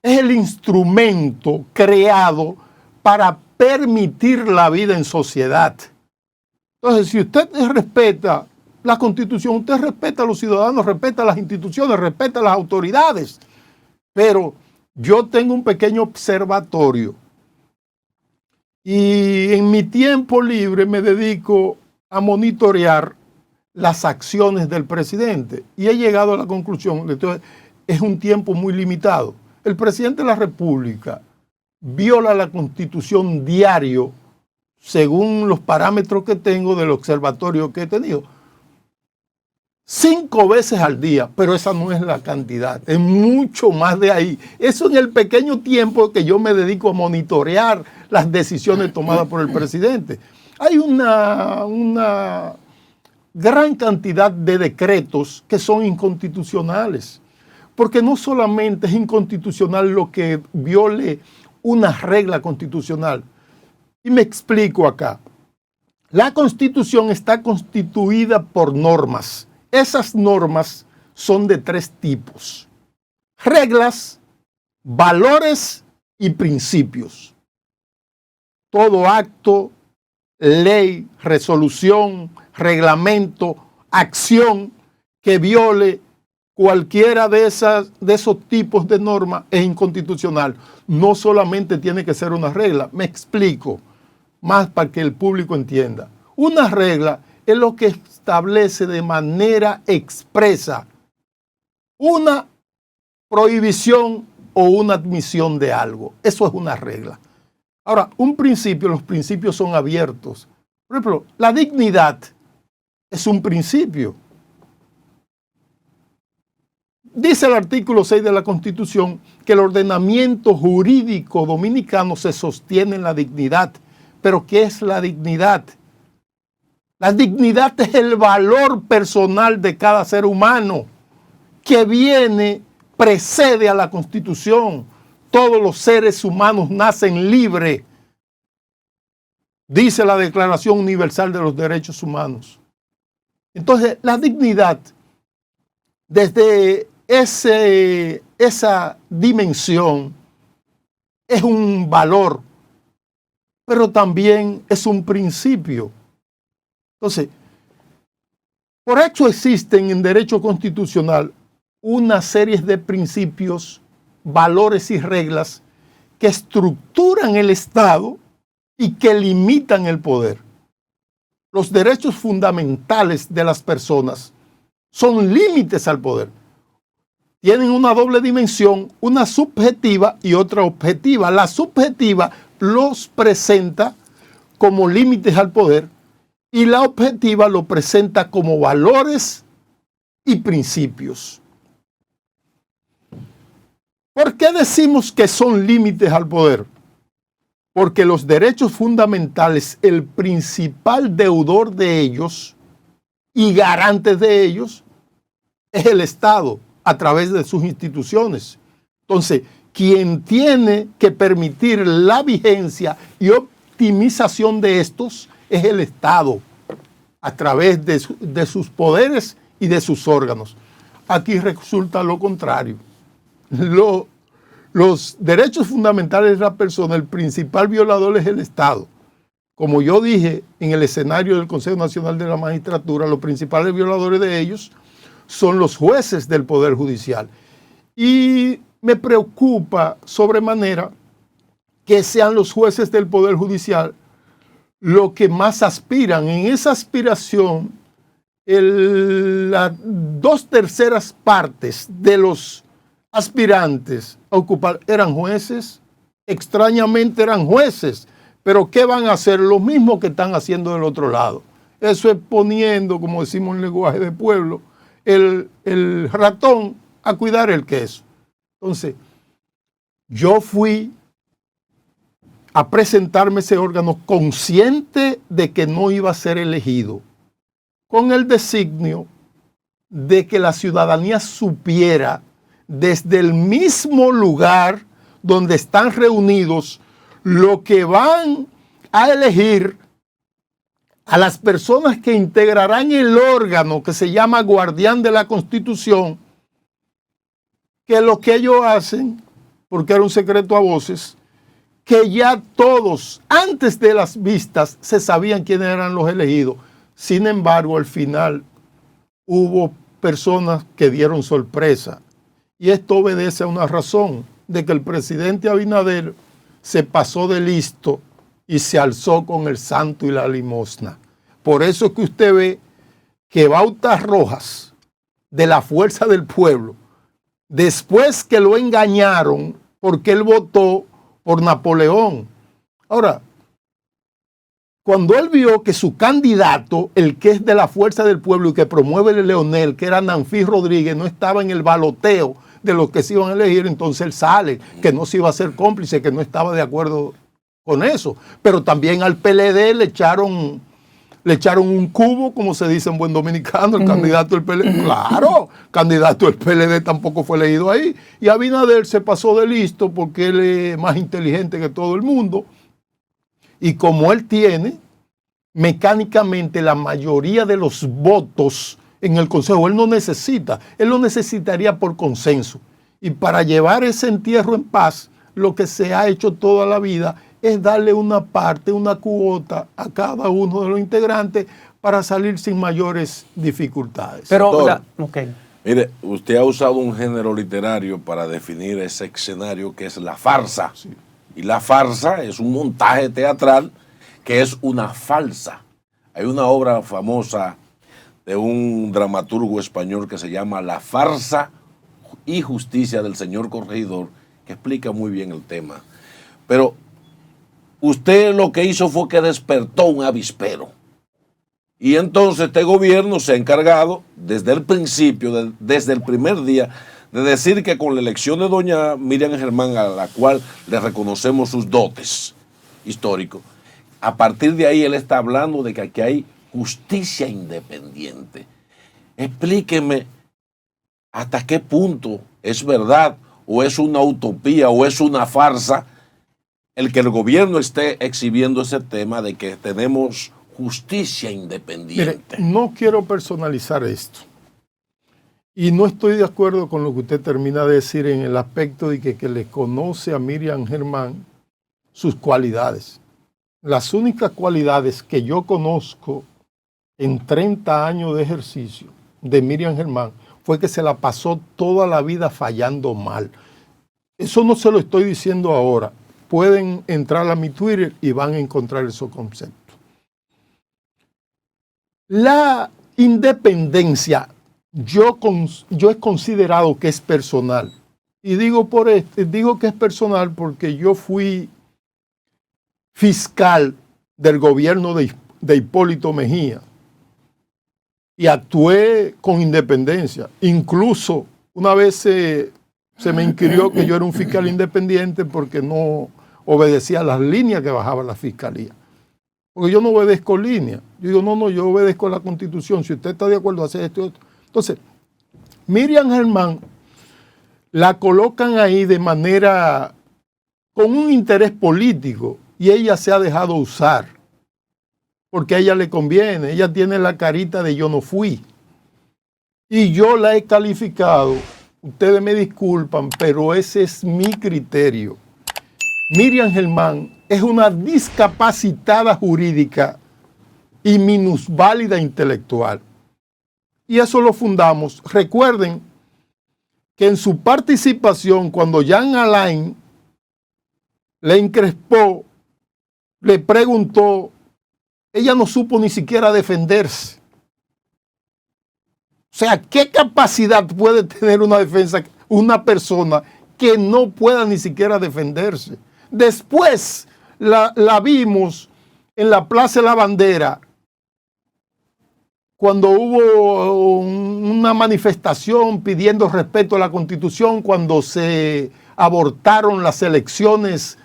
es el instrumento creado para permitir la vida en sociedad. Entonces, si usted respeta la Constitución, usted respeta a los ciudadanos, respeta a las instituciones, respeta a las autoridades. Pero yo tengo un pequeño observatorio y en mi tiempo libre me dedico a monitorear las acciones del presidente. Y he llegado a la conclusión, entonces, es un tiempo muy limitado. El presidente de la República viola la Constitución diario, según los parámetros que tengo del observatorio que he tenido, 5 veces al día, pero esa no es la cantidad, es mucho más de ahí. Eso en el pequeño tiempo que yo me dedico a monitorear las decisiones tomadas por el presidente. Hay una gran cantidad de decretos que son inconstitucionales, porque no solamente es inconstitucional lo que viole una regla constitucional. Y me explico acá. La Constitución está constituida por normas. Esas normas son de 3 tipos: reglas, valores y principios. Todo acto, ley, resolución, reglamento, acción que viole cualquiera de esos tipos de normas es inconstitucional. No solamente tiene que ser una regla. Me explico más para que el público entienda. Una regla es lo que establece de manera expresa una prohibición o una admisión de algo. Eso es una regla. Ahora, un principio, los principios son abiertos. Por ejemplo, la dignidad es un principio. Dice el artículo 6 de la Constitución que el ordenamiento jurídico dominicano se sostiene en la dignidad. ¿Pero qué es la dignidad? La dignidad es el valor personal de cada ser humano que precede a la Constitución. Todos los seres humanos nacen libres, dice la Declaración Universal de los Derechos Humanos. Entonces, la dignidad, desde esa dimensión, es un valor, pero también es un principio. Entonces, por hecho existen en derecho constitucional una serie de principios, valores y reglas que estructuran el Estado y que limitan el poder. Los derechos fundamentales de las personas son límites al poder. Tienen una doble dimensión, una subjetiva y otra objetiva. La subjetiva los presenta como límites al poder y la objetiva lo presenta como valores y principios. ¿Por qué decimos que son límites al poder? Porque los derechos fundamentales, el principal deudor de ellos y garante de ellos es el Estado a través de sus instituciones. Entonces, quien tiene que permitir la vigencia y victimización de estos es el Estado, a través de sus poderes y de sus órganos. Aquí resulta lo contrario. Los derechos fundamentales de la persona, el principal violador es el Estado. Como yo dije en el escenario del Consejo Nacional de la Magistratura, los principales violadores de ellos son los jueces del Poder Judicial. Y me preocupa sobremanera que sean los jueces del Poder Judicial lo que más aspiran. En esa aspiración, las 2/3 partes de los aspirantes a ocupar eran jueces, extrañamente eran jueces, pero ¿qué van a hacer? Lo mismo que están haciendo del otro lado. Eso es poniendo, como decimos en lenguaje de pueblo, el ratón a cuidar el queso. Entonces, yo fui a presentarme ese órgano consciente de que no iba a ser elegido, con el designio de que la ciudadanía supiera desde el mismo lugar donde están reunidos lo que van a elegir a las personas que integrarán el órgano que se llama Guardián de la Constitución, que lo que ellos hacen, porque era un secreto a voces, que ya todos, antes de las vistas, se sabían quiénes eran los elegidos. Sin embargo, al final hubo personas que dieron sorpresa. Y esto obedece a una razón, de que el presidente Abinader se pasó de listo y se alzó con el santo y la limosna. Por eso es que usted ve que Bautas Rojas, de la Fuerza del Pueblo, después que lo engañaron porque él votó por Napoleón. Ahora, cuando él vio que su candidato, el que es de la Fuerza del Pueblo y que promueve el Leonel, que era Nanfis Rodríguez, no estaba en el baloteo de los que se iban a elegir, entonces él sale, que no se iba a ser cómplice, que no estaba de acuerdo con eso. Pero también al PLD le echaron un cubo, como se dice en buen dominicano, el candidato del PLD. Claro, candidato del PLD tampoco fue elegido ahí. Y Abinader se pasó de listo porque él es más inteligente que todo el mundo. Y como él tiene mecánicamente la mayoría de los votos en el Consejo, él no necesita, él lo necesitaría por consenso. Y para llevar ese entierro en paz, lo que se ha hecho toda la vida es darle una parte, una cuota a cada uno de los integrantes para salir sin mayores dificultades. Pero, Doctor, okay. Mire, usted ha usado un género literario para definir ese escenario que es la farsa. Sí. Y la farsa es un montaje teatral que es una falsa. Hay una obra famosa de un dramaturgo español que se llama La farsa y justicia del señor corregidor, que explica muy bien el tema. Pero usted lo que hizo fue que despertó un avispero. Y entonces este gobierno se ha encargado desde el principio, desde el primer día, de decir que con la elección de doña Miriam Germán, a la cual le reconocemos sus dotes históricos, a partir de ahí él está hablando de que aquí hay justicia independiente. Explíqueme hasta qué punto es verdad o es una utopía o es una farsa el que el gobierno esté exhibiendo ese tema de que tenemos justicia independiente. Mire, no quiero personalizar esto. Y no estoy de acuerdo con lo que usted termina de decir en el aspecto de que le conoce a Miriam Germán sus cualidades. Las únicas cualidades que yo conozco en 30 años de ejercicio de Miriam Germán fue que se la pasó toda la vida fallando mal. Eso no se lo estoy diciendo ahora. Pueden entrar a mi Twitter y van a encontrar esos conceptos. La independencia yo he considerado que es personal. Y digo que es personal porque yo fui fiscal del gobierno de Hipólito Mejía y actué con independencia. Incluso una vez se me inquirió que yo era un fiscal independiente porque no obedecía las líneas que bajaba la fiscalía. Porque yo no obedezco líneas. Yo digo, no, yo obedezco la Constitución. Si usted está de acuerdo a hacer esto y otro. Entonces, Miriam Germán la colocan ahí de manera con un interés político. y ella se ha dejado usar, porque a ella le conviene. Ella tiene la carita de yo no fui. Y yo la he calificado, ustedes me disculpan, pero ese es mi criterio. Miriam Germán es una discapacitada jurídica y minusválida intelectual. Y eso lo fundamos. Recuerden que en su participación, cuando Jean Alain le increspó, le preguntó, ella no supo ni siquiera defenderse. O sea, ¿qué capacidad puede tener una defensa, una persona que no pueda ni siquiera defenderse? Después la vimos en la Plaza de la Bandera, cuando hubo una manifestación pidiendo respeto a la Constitución, cuando se abortaron las elecciones,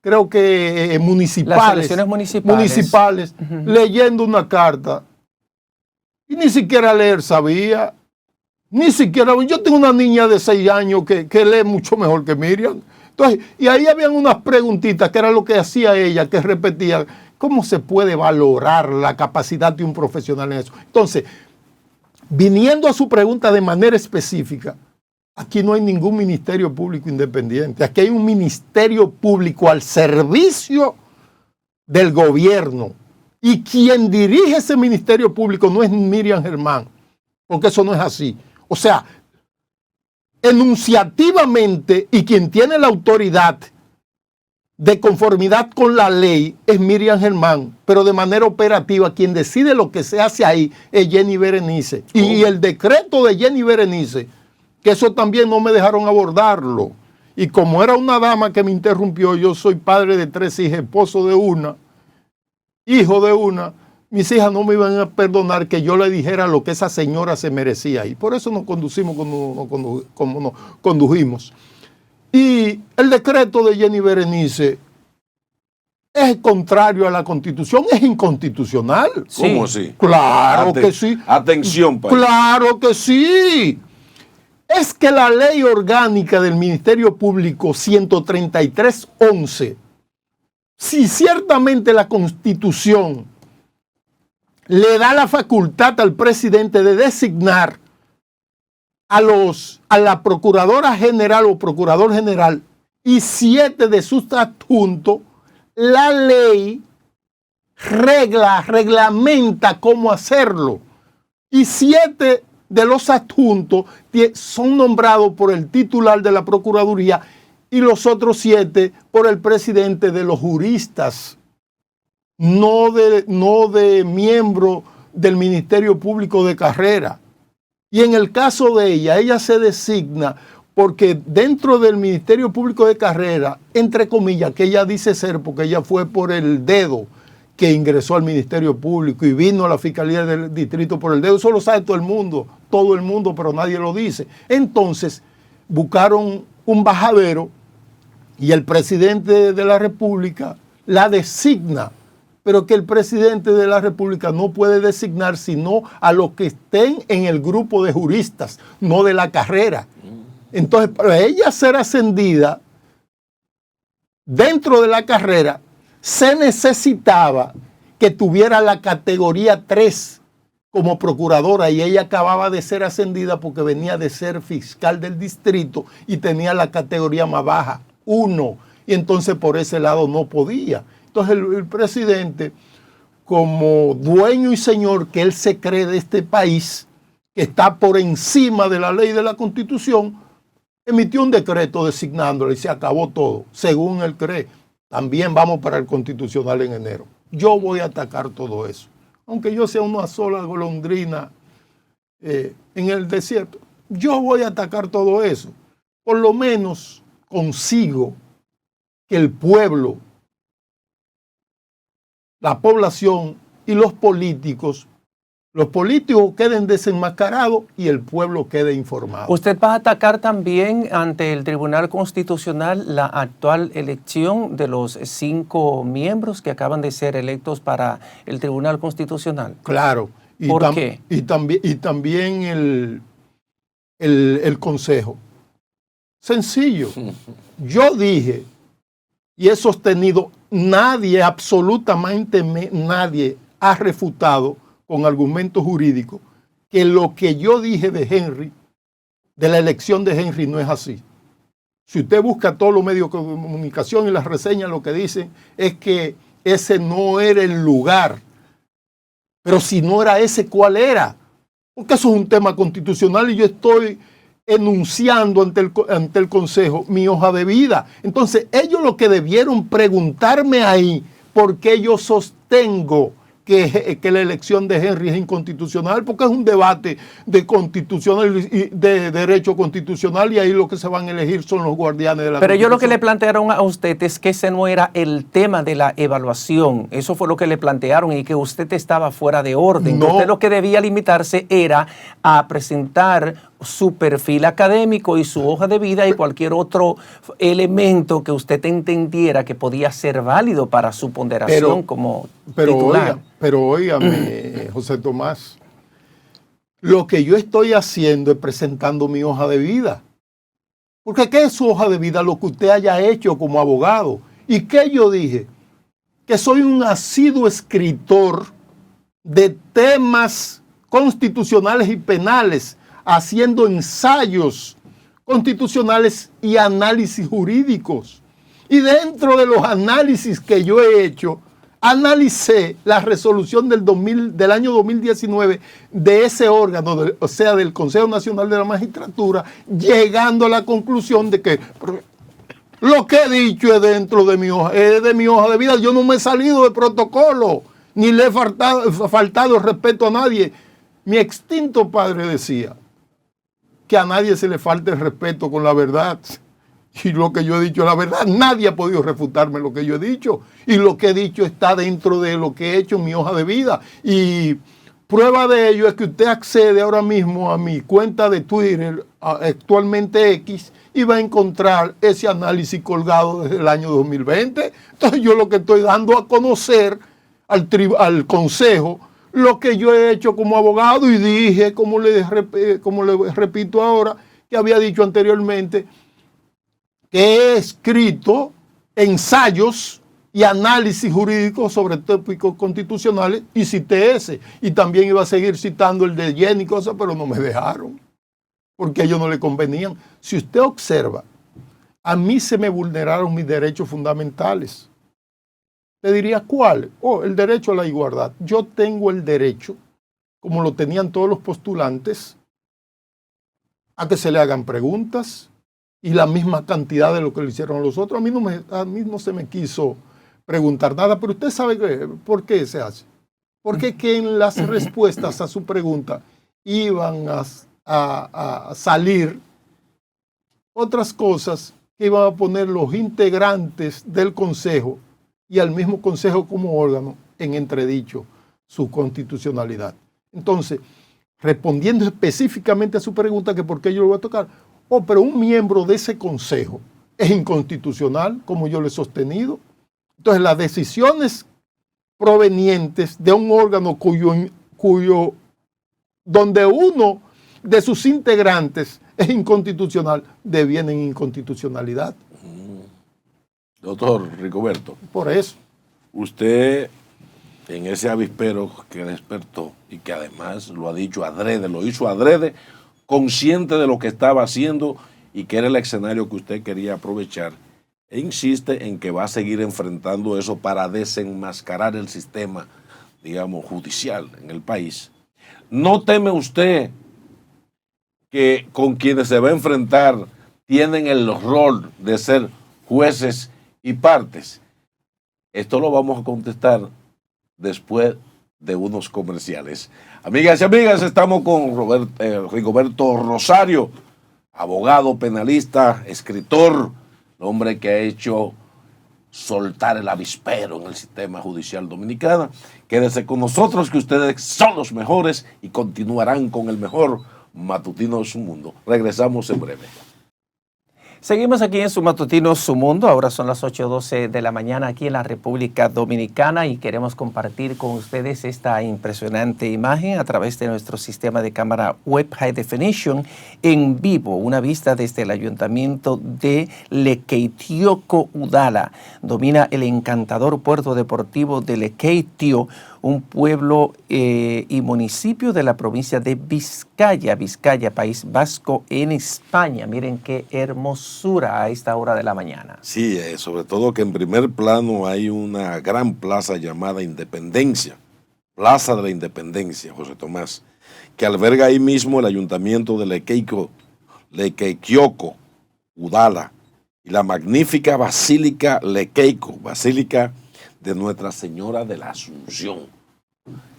creo que municipales. Las elecciones municipales. Leyendo una carta. Y ni siquiera leer sabía. Ni siquiera. Yo tengo una niña de 6 años que lee mucho mejor que Miriam. Entonces, y ahí habían unas preguntitas que era lo que hacía ella, que repetía. ¿Cómo se puede valorar la capacidad de un profesional en eso? Entonces, viniendo a su pregunta de manera específica, aquí no hay ningún ministerio público independiente. Aquí hay un ministerio público al servicio del gobierno. Y quien dirige ese ministerio público no es Miriam Germán, porque eso no es así. O sea, enunciativamente, y quien tiene la autoridad de conformidad con la ley es Miriam Germán, pero de manera operativa quien decide lo que se hace ahí es Jenny Berenice. Y el decreto de Jenny Berenice, que eso también no me dejaron abordarlo. Y como era una dama que me interrumpió, yo soy padre de 3 hijas, esposo de una, hijo de una, mis hijas no me iban a perdonar que yo le dijera lo que esa señora se merecía. Y por eso nos conducimos como nos condujimos. Y el decreto de Jenny Berenice es contrario a la Constitución, es inconstitucional. ¿Cómo así? Claro que sí. Atención, país. Claro que sí. Es que la ley orgánica del Ministerio Público 133.11, si ciertamente la Constitución le da la facultad al presidente de designar a la Procuradora General o Procurador General y 7 de sus adjuntos, la ley reglamenta cómo hacerlo. Y 7 de los adjuntos son nombrados por el titular de la Procuraduría y los otros 7 por el presidente de los juristas, no de miembro del Ministerio Público de carrera. Y en el caso de ella se designa porque dentro del Ministerio Público de carrera, entre comillas, que ella dice ser, porque ella fue por el dedo que ingresó al Ministerio Público y vino a la Fiscalía del Distrito por el dedo, eso lo sabe todo el mundo, pero nadie lo dice. Entonces, buscaron un bajadero y el presidente de la República la designa, pero que el presidente de la República no puede designar sino a los que estén en el grupo de juristas, no de la carrera. Entonces, para ella ser ascendida dentro de la carrera, se necesitaba que tuviera la categoría 3 como procuradora y ella acababa de ser ascendida porque venía de ser fiscal del distrito y tenía la categoría más baja, 1, y entonces por ese lado no podía. Entonces el presidente, como dueño y señor que él se cree de este país, que está por encima de la ley de la Constitución, emitió un decreto designándole y se acabó todo, según él cree. También vamos para el Constitucional en enero. Yo voy a atacar todo eso. Aunque yo sea una sola golondrina en el desierto, yo voy a atacar todo eso. Por lo menos consigo que el pueblo, la población y los políticos queden desenmascarados y el pueblo quede informado. ¿Usted va a atacar también ante el Tribunal Constitucional la actual elección de los 5 miembros que acaban de ser electos para el Tribunal Constitucional? Claro. ¿Por qué? Y también el Consejo. Sencillo. Yo dije, y he sostenido, nadie, absolutamente nadie ha refutado con argumentos jurídicos que lo que yo dije de Henry, de la elección de Henry, no es así. Si usted busca todos los medios de comunicación y las reseñas, lo que dicen es que ese no era el lugar. Pero si no era ese, ¿cuál era? Porque eso es un tema constitucional y yo estoy enunciando ante el Consejo mi hoja de vida. Entonces, ellos lo que debieron preguntarme ahí, ¿por qué yo sostengo que la elección de Henry es inconstitucional? Porque es un debate de constitucional y de derecho constitucional, y ahí lo que se van a elegir son los guardianes de la Pero ellos lo que Constitución. le plantearon a usted es que ese no era el tema de la evaluación. Eso fue lo que le plantearon, y que usted estaba fuera de orden. No. Que usted lo que debía limitarse era a presentar su perfil académico y su hoja de vida y cualquier otro elemento que usted entendiera que podía ser válido para su ponderación como titular. Pero óigame, José Tomás, lo que yo estoy haciendo es presentando mi hoja de vida. Porque ¿qué es su hoja de vida? Lo que usted haya hecho como abogado. ¿Y qué yo dije? Que soy un asiduo escritor de temas constitucionales y penales, haciendo ensayos constitucionales y análisis jurídicos. Y dentro de los análisis que yo he hecho, analicé la resolución del año 2019 de ese órgano, o sea, del Consejo Nacional de la Magistratura, llegando a la conclusión de que lo que he dicho es dentro de mi hoja de vida. Yo no me he salido de protocolo, ni le he faltado el respeto a nadie. Mi extinto padre decía que a nadie se le falte el respeto con la verdad. Y lo que yo he dicho es la verdad. Nadie ha podido refutarme lo que yo he dicho. Y lo que he dicho está dentro de lo que he hecho en mi hoja de vida. Y prueba de ello es que usted accede ahora mismo a mi cuenta de Twitter, actualmente X, y va a encontrar ese análisis colgado desde el año 2020. Entonces yo lo que estoy dando a conocer al Consejo lo que yo he hecho como abogado, y dije, como le repito ahora, que había dicho anteriormente, que he escrito ensayos y análisis jurídicos sobre tópicos constitucionales, y cité ese. Y también iba a seguir citando el de Jenny y cosas, pero no me dejaron, porque a ellos no le convenían. Si usted observa, a mí se me vulneraron mis derechos fundamentales. Te diría, ¿cuál? El derecho a la igualdad. Yo tengo el derecho, como lo tenían todos los postulantes, a que se le hagan preguntas, y la misma cantidad de lo que le hicieron a los otros. A mí no se me quiso preguntar nada, pero usted sabe por qué se hace. Porque que en las respuestas a su pregunta iban a salir otras cosas que iban a poner los integrantes del Consejo y al mismo Consejo como órgano en entredicho su constitucionalidad. Entonces, respondiendo específicamente a su pregunta, que por qué yo lo voy a tocar, pero un miembro de ese Consejo es inconstitucional, como yo lo he sostenido. Entonces, las decisiones provenientes de un órgano donde uno de sus integrantes es inconstitucional, devienen inconstitucionalidad. Doctor Rigoberto. Por eso. Usted, en ese avispero que despertó, y que además lo ha dicho adrede, lo hizo adrede, consciente de lo que estaba haciendo y que era el escenario que usted quería aprovechar, e insiste en que va a seguir enfrentando eso para desenmascarar el sistema, digamos, judicial en el país. ¿No teme usted que con quienes se va a enfrentar tienen el rol de ser jueces y partes? Esto lo vamos a contestar después de unos comerciales. Amigas y amigas, estamos con Rigoberto Rosario, abogado, penalista, escritor, el hombre que ha hecho soltar el avispero en el sistema judicial dominicano. Quédese con nosotros, que ustedes son los mejores y continuarán con el mejor matutino de su mundo. Regresamos en breve. Seguimos aquí en su matutino Su Mundo. Ahora son las 8:12 de la mañana aquí en la República Dominicana y queremos compartir con ustedes esta impresionante imagen a través de nuestro sistema de cámara web High Definition en vivo. Una vista desde el ayuntamiento de Lekeitio Udala. Domina el encantador puerto deportivo de Lekeitio, un pueblo y municipio de la provincia de Vizcaya, País Vasco en España. Miren qué hermosura a esta hora de la mañana. Sí, sobre todo que en primer plano hay una gran plaza llamada Independencia, Plaza de la Independencia, José Tomás, que alberga ahí mismo el ayuntamiento de Lekeitio Udala y la magnífica Basílica Lekeitio, Basílica de Nuestra Señora de la Asunción.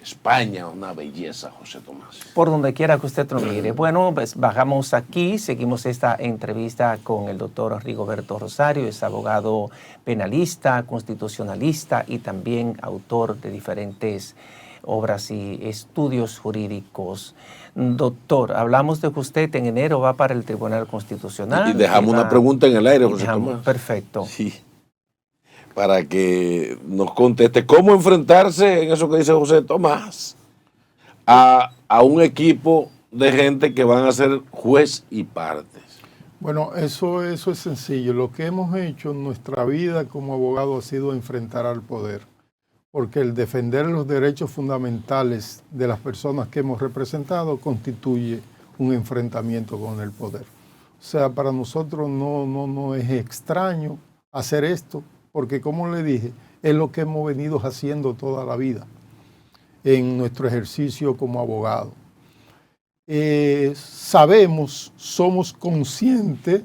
España, una belleza, José Tomás. Por donde quiera que usted lo mire. Bueno, pues bajamos aquí, seguimos esta entrevista con el doctor Rigoberto Rosario, es abogado penalista, constitucionalista y también autor de diferentes obras y estudios jurídicos. Doctor, hablamos de que usted en enero va para el Tribunal Constitucional. Y dejamos una pregunta en el aire, José Tomás. Perfecto. Sí. Para que nos conteste cómo enfrentarse en eso que dice José Tomás a un equipo de gente que van a ser juez y partes. Bueno, eso es sencillo. Lo que hemos hecho en nuestra vida como abogado ha sido enfrentar al poder, porque el defender los derechos fundamentales de las personas que hemos representado constituye un enfrentamiento con el poder. O sea, para nosotros no es extraño hacer esto, porque como le dije, es lo que hemos venido haciendo toda la vida en nuestro ejercicio como abogado. Somos conscientes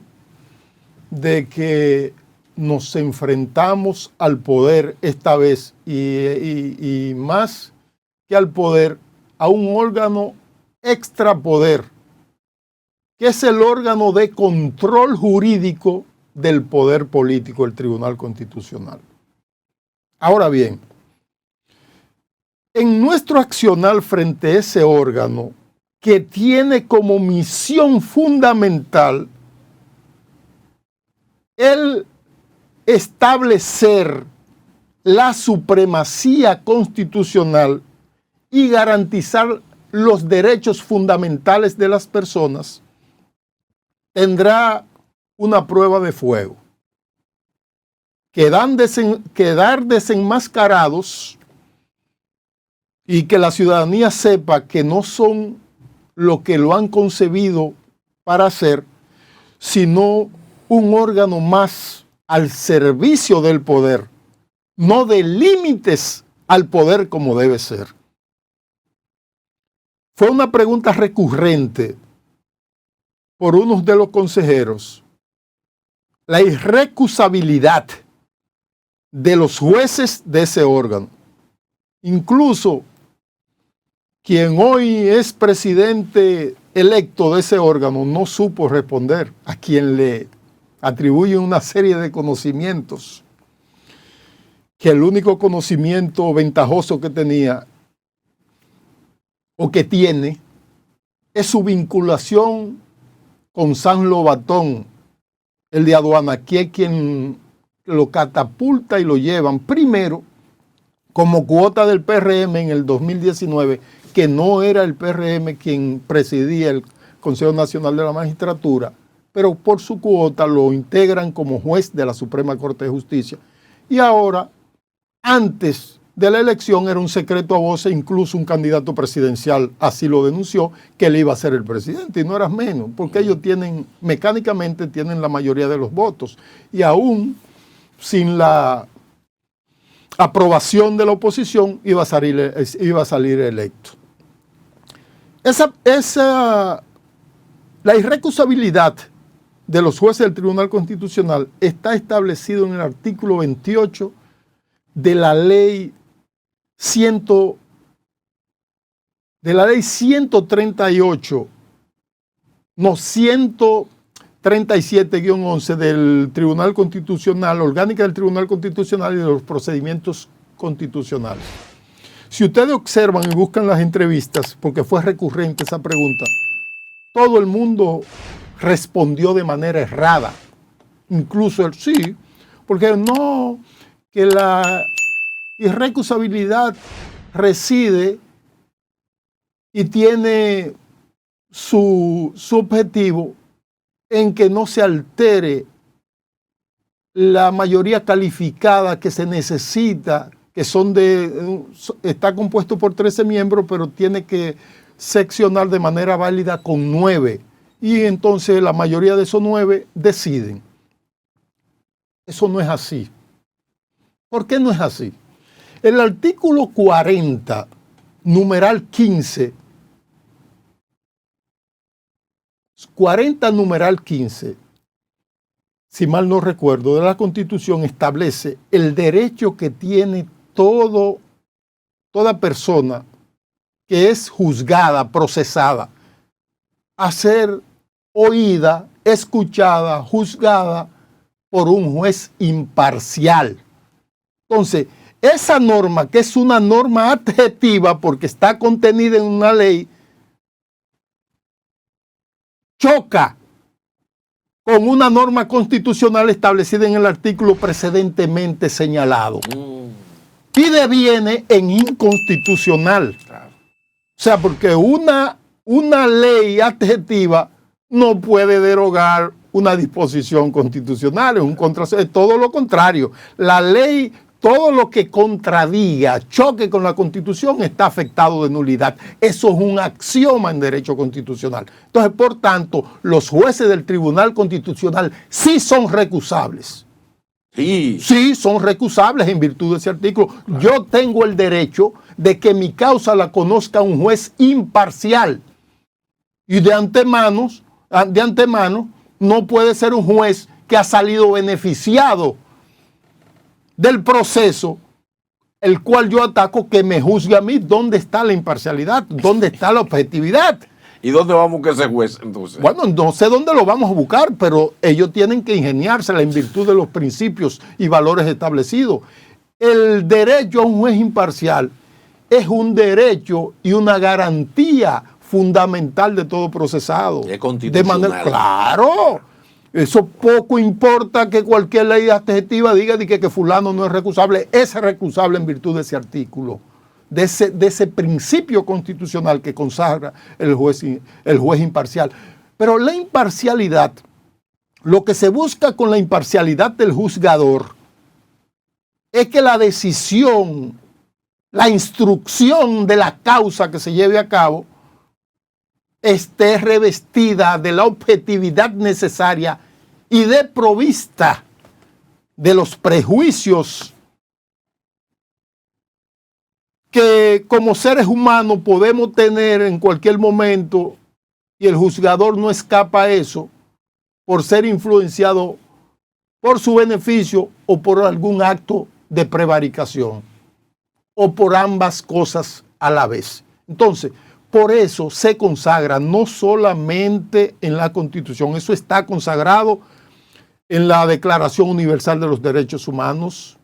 de que nos enfrentamos al poder esta vez y más que al poder, a un órgano extrapoder, que es el órgano de control jurídico del poder político, el Tribunal Constitucional. Ahora bien, en nuestro accionar frente a ese órgano, que tiene como misión fundamental el establecer la supremacía constitucional y garantizar los derechos fundamentales de las personas, tendrá una prueba de fuego. Quedar desenmascarados y que la ciudadanía sepa que no son lo que lo han concebido para hacer, sino un órgano más al servicio del poder, no de límites al poder como debe ser. Fue una pregunta recurrente por unos de los consejeros, la irrecusabilidad de los jueces de ese órgano. Incluso quien hoy es presidente electo de ese órgano no supo responder, a quien le atribuye una serie de conocimientos, que el único conocimiento ventajoso que tenía o que tiene es su vinculación con San Lobatón, el de aduana, que es quien lo catapulta y lo llevan primero como cuota del PRM en el 2019, que no era el PRM quien presidía el Consejo Nacional de la Magistratura, pero por su cuota lo integran como juez de la Suprema Corte de Justicia. Y ahora, antes de la elección, era un secreto a voces, incluso un candidato presidencial así lo denunció, que él iba a ser el presidente, y no era menos, porque ellos mecánicamente tienen la mayoría de los votos, y aún sin la aprobación de la oposición iba a salir electo. La irrecusabilidad de los jueces del Tribunal Constitucional está establecido en el artículo 28 de la ley 137-11 del Tribunal Constitucional, orgánica del Tribunal Constitucional y de los procedimientos constitucionales. Si ustedes observan y buscan las entrevistas, porque fue recurrente esa pregunta, todo el mundo respondió de manera errada incluso sí, porque no, que la irrecusabilidad reside y tiene su objetivo en que no se altere la mayoría calificada que se necesita, que está compuesto por 13 miembros, pero tiene que seccionar de manera válida con 9. Y entonces la mayoría de esos 9 deciden. Eso no es así. ¿Por qué no es así? El artículo 40, numeral 15, 40 numeral 15, si mal no recuerdo, de la Constitución establece el derecho que tiene toda persona que es juzgada, procesada, a ser oída, escuchada, juzgada por un juez imparcial. Entonces, esa norma, que es una norma adjetiva porque está contenida en una ley, choca con una norma constitucional establecida en el artículo precedentemente señalado. Y deviene en inconstitucional. O sea, porque una ley adjetiva no puede derogar una disposición constitucional, es todo lo contrario. La ley, todo lo que contradiga, choque con la Constitución, está afectado de nulidad. Eso es un axioma en derecho constitucional. Entonces, por tanto, los jueces del Tribunal Constitucional sí son recusables. Sí, son recusables en virtud de ese artículo. Claro. Yo tengo el derecho de que mi causa la conozca un juez imparcial. Y de antemano no puede ser un juez que ha salido beneficiado del proceso, el cual yo ataco, que me juzgue a mí. ¿Dónde está la imparcialidad? ¿Dónde está la objetividad? ¿Y dónde vamos con ese juez entonces? Bueno, no sé dónde lo vamos a buscar, pero ellos tienen que ingeniársela en virtud de los principios y valores establecidos. El derecho a un juez imparcial es un derecho y una garantía fundamental de todo procesado. Es constitucional. Claro. Eso poco importa que cualquier ley adjetiva diga que fulano no es recusable. Es recusable en virtud de ese artículo, de ese principio constitucional que consagra el juez imparcial. Pero la imparcialidad, lo que se busca con la imparcialidad del juzgador es que la decisión, la instrucción de la causa que se lleve a cabo esté revestida de la objetividad necesaria y desprovista de los prejuicios que como seres humanos podemos tener en cualquier momento, y el juzgador no escapa a eso por ser influenciado por su beneficio o por algún acto de prevaricación o por ambas cosas a la vez. Entonces, por eso se consagra no solamente en la Constitución, eso está consagrado en la Declaración Universal de los Derechos Humanos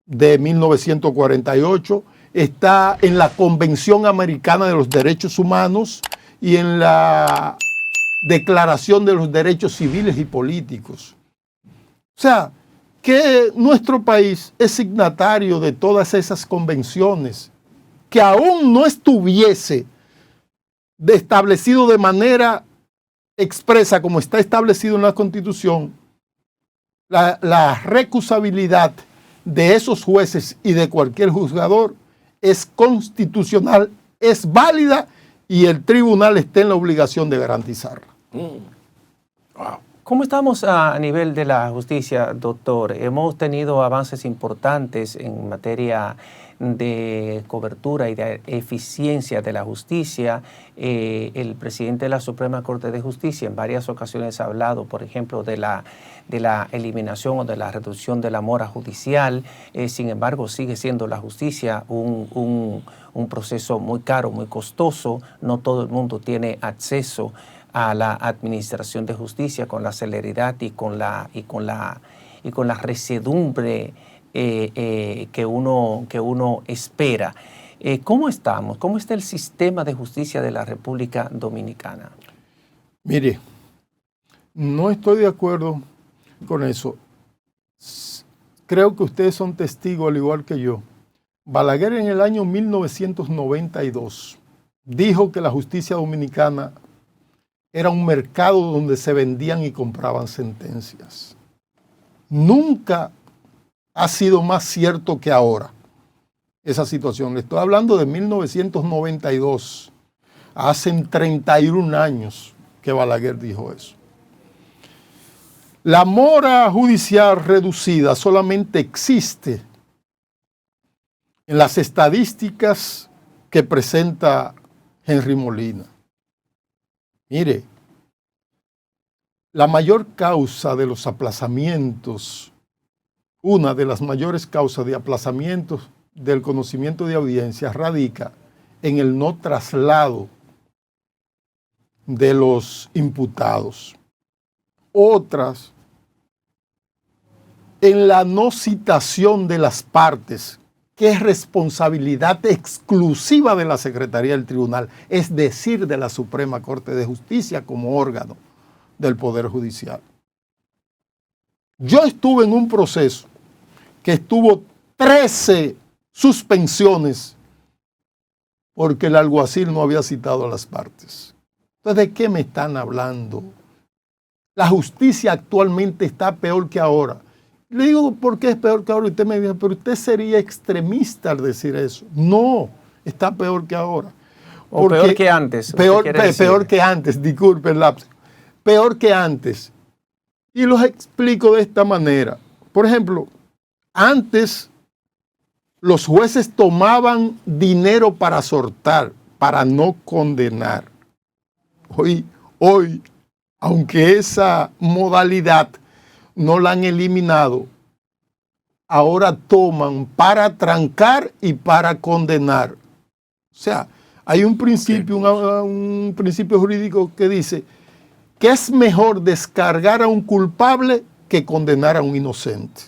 de 1948, está en la Convención Americana de los Derechos Humanos y en la Declaración de los Derechos Civiles y Políticos. O sea, que nuestro país es signatario de todas esas convenciones, que aún no estuviese establecido de manera expresa como está establecido en la Constitución, la recusabilidad de esos jueces y de cualquier juzgador es constitucional, es válida y el tribunal está en la obligación de garantizarla. Wow. ¿Cómo estamos a nivel de la justicia, doctor? Hemos tenido avances importantes en materia de cobertura y de eficiencia de la justicia. El presidente de la Suprema Corte de Justicia en varias ocasiones ha hablado, por ejemplo, de la eliminación o de la reducción de la mora judicial. Sin embargo, sigue siendo la justicia un proceso muy caro, muy costoso. No todo el mundo tiene acceso a la administración de justicia con la celeridad y con la resedumbre que uno espera. ¿Cómo estamos? ¿Cómo está el sistema de justicia de la República Dominicana? Mire, no estoy de acuerdo con eso. Creo que ustedes son testigos, al igual que yo. Balaguer en el año 1992 dijo que la justicia dominicana era un mercado donde se vendían y compraban sentencias. Nunca ha sido más cierto que ahora esa situación. Le estoy hablando de 1992. Hace 31 años que Balaguer dijo eso. La mora judicial reducida solamente existe en las estadísticas que presenta Henry Molina. Mire, la mayor causa de los aplazamientos, una de las mayores causas de aplazamientos del conocimiento de audiencia radica en el no traslado de los imputados. Otras, en la no citación de las partes, que es responsabilidad exclusiva de la Secretaría del Tribunal, es decir, de la Suprema Corte de Justicia como órgano del Poder Judicial. Yo estuve en un proceso que estuvo 13 suspensiones porque el alguacil no había citado a las partes. Entonces, ¿de qué me están hablando? La justicia actualmente está peor que ahora. Le digo, ¿por qué es peor que ahora? Y usted me dice, pero usted sería extremista al decir eso. No, está peor que ahora. O peor que antes. Peor que antes, disculpe el lapso. Peor que antes. Y los explico de esta manera. Por ejemplo, antes los jueces tomaban dinero para soltar, para no condenar. Hoy, aunque esa modalidad no la han eliminado, ahora toman para trancar y para condenar. O sea, hay un principio, un principio jurídico que dice que es mejor descargar a un culpable que condenar a un inocente.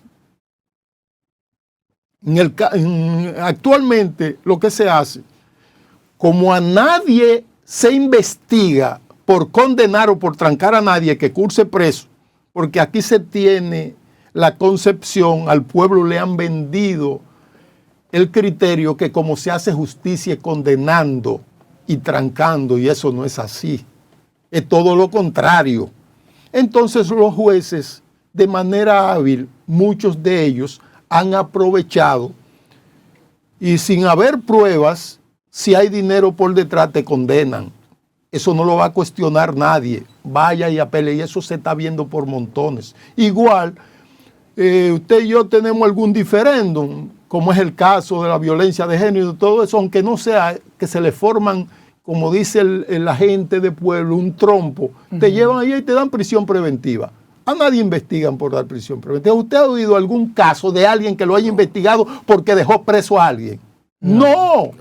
Actualmente lo que se hace, como a nadie se investiga por condenar o por trancar a nadie que curse preso, porque aquí se tiene la concepción, al pueblo le han vendido el criterio que como se hace justicia condenando y trancando, y eso no es así, es todo lo contrario. Entonces los jueces, de manera hábil, muchos de ellos han aprovechado y sin haber pruebas, si hay dinero por detrás te condenan. Eso no lo va a cuestionar nadie. Vaya y apele, y eso se está viendo por montones. Igual, usted y yo tenemos algún diferéndum, como es el caso de la violencia de género y todo eso, aunque no sea que se le forman, como dice el agente de pueblo, un trompo, te llevan allí y te dan prisión preventiva. A nadie investigan por dar prisión preventiva. ¿Usted ha oído algún caso de alguien que lo haya investigado porque dejó preso a alguien? No.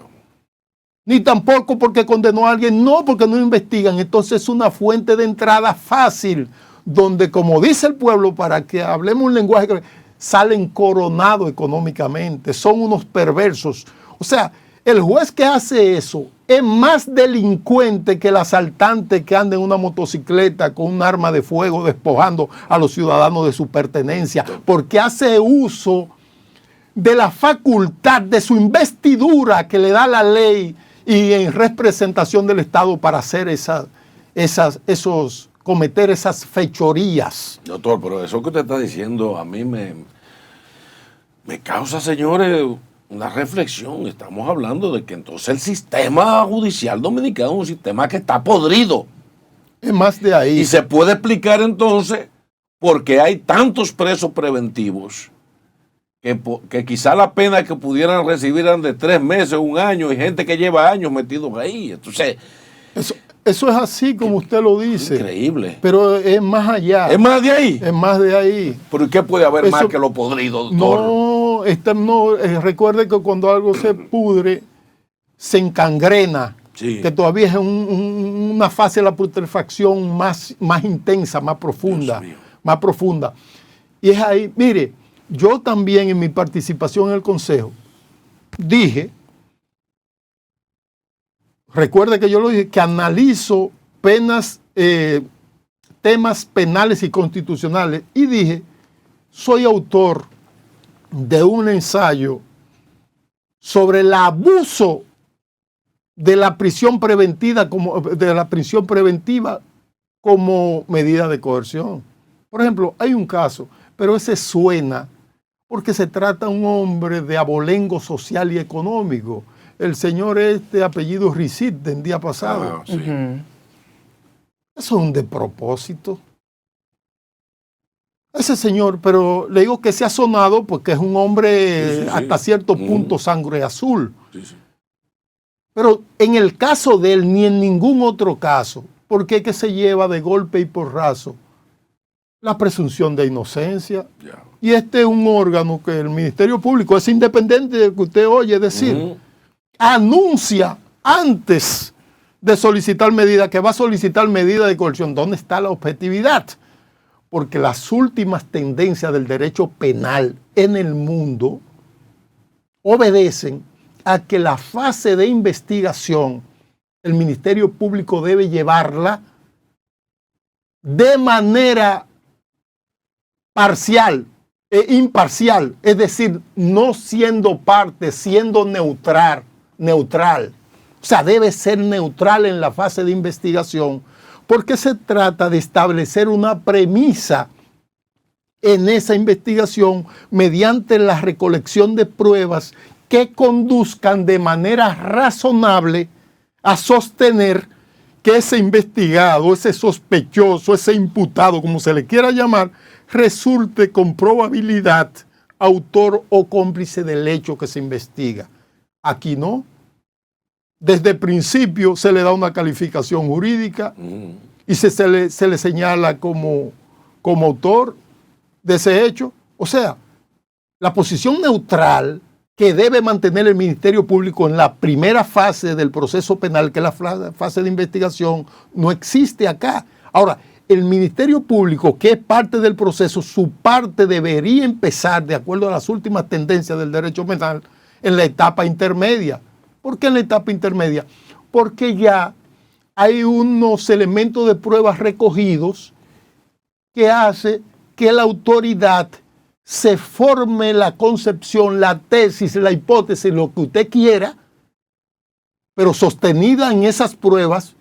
Ni tampoco porque condenó a alguien, no, porque no investigan. Entonces es una fuente de entrada fácil, donde, como dice el pueblo, para que hablemos un lenguaje que salen coronados económicamente, son unos perversos. O sea, el juez que hace eso es más delincuente que el asaltante que anda en una motocicleta con un arma de fuego despojando a los ciudadanos de su pertenencia, porque hace uso de la facultad de su investidura que le da la ley y en representación del Estado para hacer cometer esas fechorías. Doctor, pero eso que usted está diciendo a mí me causa, señores, una reflexión. Estamos hablando de que entonces el sistema judicial dominicano es un sistema que está podrido. Es más de ahí. Y se puede explicar entonces por qué hay tantos presos preventivos que quizá la pena que pudieran recibir eran de 3 meses, 1 año, y gente que lleva años metidos ahí. Entonces, eso es así como usted lo dice. Increíble. Pero es más allá. ¿Es más de ahí? Es más de ahí. ¿Pero qué puede haber más que lo podrido, doctor? Recuerde que cuando algo se pudre, se encangrena. Sí. Que todavía es una fase de la putrefacción más intensa, más profunda. Y es ahí, mire, yo también en mi participación en el Consejo dije, recuerde que yo lo dije, que analizo penas temas penales y constitucionales y dije, soy autor de un ensayo sobre el abuso de la prisión preventiva como medida de coerción. Por ejemplo, hay un caso, pero ese suena porque se trata de un hombre de abolengo social y económico. El señor apellido Ricit del día pasado. Sí. Eso es un despropósito. Ese señor, pero le digo que se ha sonado porque es un hombre hasta cierto punto sangre azul. Pero en el caso de él, ni en ningún otro caso, porque es que se lleva de golpe y porrazo la presunción de inocencia. Y este es un órgano que el Ministerio Público es independiente de que usted oye decir, anuncia antes de solicitar medidas, que va a solicitar medidas de coerción. ¿Dónde está la objetividad? Porque las últimas tendencias del derecho penal en el mundo obedecen a que la fase de investigación el Ministerio Público debe llevarla de manera parcial e imparcial, es decir, no siendo parte, siendo neutral. O sea, debe ser neutral en la fase de investigación, porque se trata de establecer una premisa en esa investigación mediante la recolección de pruebas que conduzcan de manera razonable a sostener que ese investigado, ese sospechoso, ese imputado, como se le quiera llamar, resulte con probabilidad autor o cómplice del hecho que se investiga. Aquí no. Desde el principio se le da una calificación jurídica y se le señala como autor de ese hecho. O sea, la posición neutral que debe mantener el Ministerio Público en la primera fase del proceso penal, que es la fase de investigación, no existe acá. Ahora, el Ministerio Público, que es parte del proceso, su parte debería empezar, de acuerdo a las últimas tendencias del derecho penal, en la etapa intermedia. ¿Por qué en la etapa intermedia? Porque ya hay unos elementos de pruebas recogidos que hace que la autoridad se forme la concepción, la tesis, la hipótesis, lo que usted quiera, pero sostenida en esas pruebas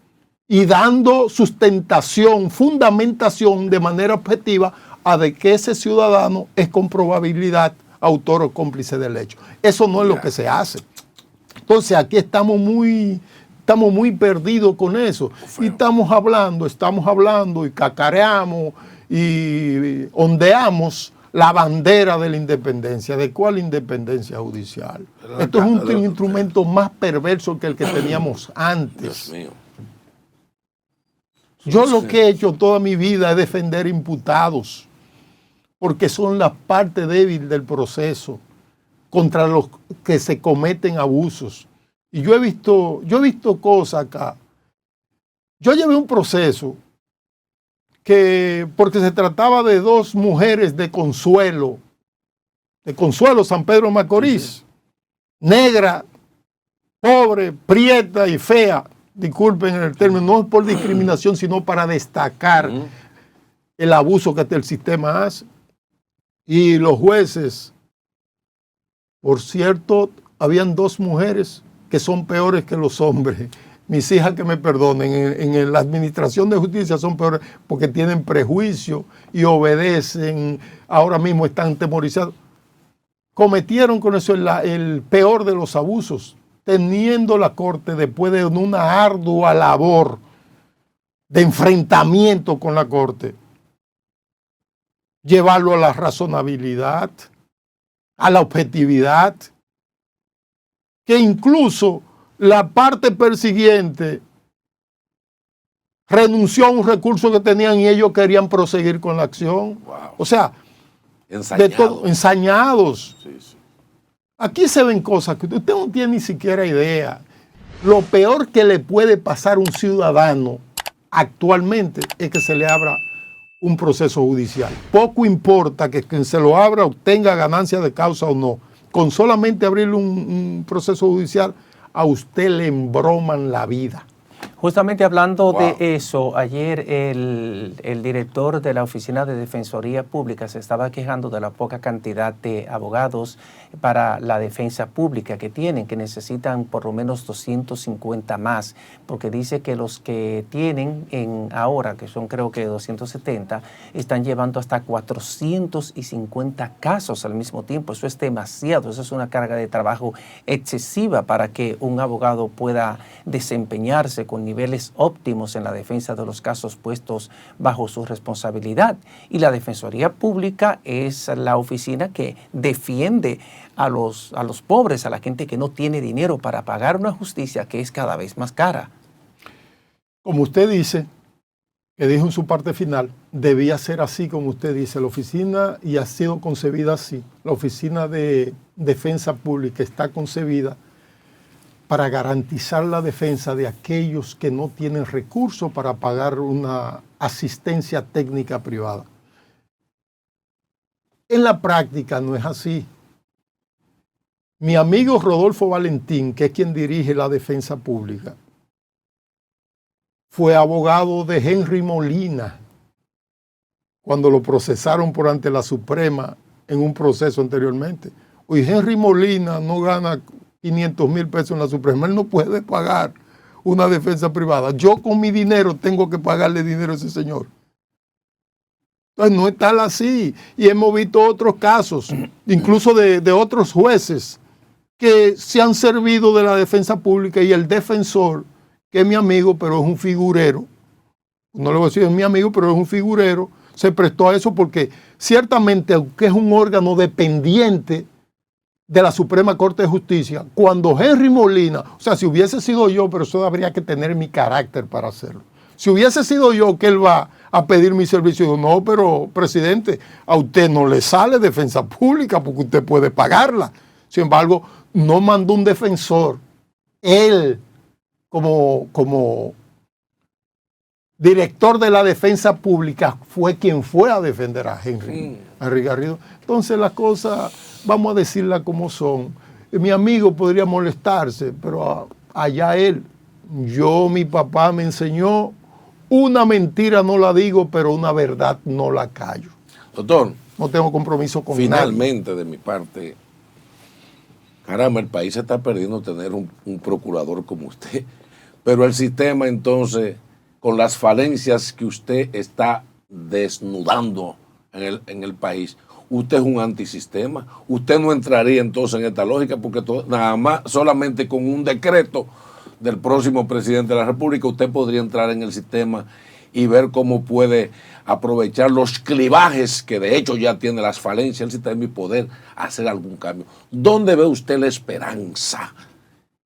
y dando sustentación, fundamentación de manera objetiva a de que ese ciudadano es con probabilidad autor o cómplice del hecho. Eso no es lo que se hace. Entonces aquí estamos muy perdidos con eso. Y estamos hablando y cacareamos y ondeamos la bandera de la independencia. ¿De cuál independencia judicial? Esto es un instrumento más perverso que el que teníamos antes. Dios mío. Yo lo que he hecho toda mi vida es defender imputados, porque son la parte débil del proceso contra los que se cometen abusos. Y yo he visto cosas acá. Yo llevé un proceso porque se trataba de dos mujeres de Consuelo San Pedro de Macorís, negra, pobre, prieta y fea. Disculpen el término, no es por discriminación, sino para destacar el abuso que el sistema hace. Y los jueces, por cierto, habían dos mujeres que son peores que los hombres. Mis hijas que me perdonen, en la administración de justicia son peores porque tienen prejuicio y obedecen, ahora mismo están temorizados. Cometieron con eso el peor de los abusos, teniendo la corte, después de una ardua labor de enfrentamiento con la corte, llevarlo a la razonabilidad, a la objetividad, que incluso la parte persiguiente renunció a un recurso que tenían y ellos querían proseguir con la acción. Wow. O sea, ensañados. Sí, sí. Aquí se ven cosas que usted no tiene ni siquiera idea. Lo peor que le puede pasar a un ciudadano actualmente es que se le abra un proceso judicial. Poco importa que quien se lo abra obtenga ganancia de causa o no. Con solamente abrirle un proceso judicial, a usted le embroman la vida. Justamente hablando Wow. de eso, ayer el director de la Oficina de Defensoría Pública se estaba quejando de la poca cantidad de abogados para la defensa pública que tienen, que necesitan por lo menos 250 más, porque dice que los que tienen ahora, que son creo que 270, están llevando hasta 450 casos al mismo tiempo. Eso es demasiado, eso es una carga de trabajo excesiva para que un abogado pueda desempeñarse con niveles óptimos en la defensa de los casos puestos bajo su responsabilidad. Y la Defensoría Pública es la oficina que defiende a los pobres, a la gente que no tiene dinero para pagar una justicia que es cada vez más cara. Como usted dice, que dijo en su parte final, debía ser así como usted dice. La oficina, y ha sido concebida así, la Oficina de Defensa Pública está concebida para garantizar la defensa de aquellos que no tienen recursos para pagar una asistencia técnica privada. En la práctica no es así. Mi amigo Rodolfo Valentín, que es quien dirige la defensa pública, fue abogado de Henry Molina cuando lo procesaron por ante la Suprema en un proceso anteriormente. Hoy Henry Molina no gana 500,000 pesos en la Suprema, él no puede pagar una defensa privada. Yo con mi dinero tengo que pagarle dinero a ese señor. Entonces no es tal así. Y hemos visto otros casos, incluso de otros jueces, que se han servido de la defensa pública, y el defensor, que es mi amigo, pero es un figurero, no le voy a decir es mi amigo, pero es un figurero, se prestó a eso porque ciertamente, aunque es un órgano dependiente de la Suprema Corte de Justicia, cuando Henry Molina, o sea, si hubiese sido yo, pero eso habría que tener mi carácter para hacerlo, si hubiese sido yo que él va a pedir mi servicio, digo, no, pero presidente, a usted no le sale defensa pública porque usted puede pagarla. Sin embargo, no mandó un defensor. Él, como director de la defensa pública, fue quien fue a defender a Henry Garrido. Entonces las cosas, vamos a decirlas como son. Mi amigo podría molestarse, pero allá él. Mi papá me enseñó, una mentira no la digo, pero una verdad no la callo. Doctor, no tengo compromiso con nadie. Finalmente, de mi parte, caramba, el país se está perdiendo tener un procurador como usted. Pero el sistema, entonces, con las falencias que usted está desnudando en el país, usted es un antisistema. Usted no entraría entonces en esta lógica, porque nada más, solamente con un decreto del próximo presidente de la República, usted podría entrar en el sistema y ver cómo puede aprovechar los clivajes que de hecho ya tiene las falencias del sistema y poder hacer algún cambio. ¿Dónde ve usted la esperanza?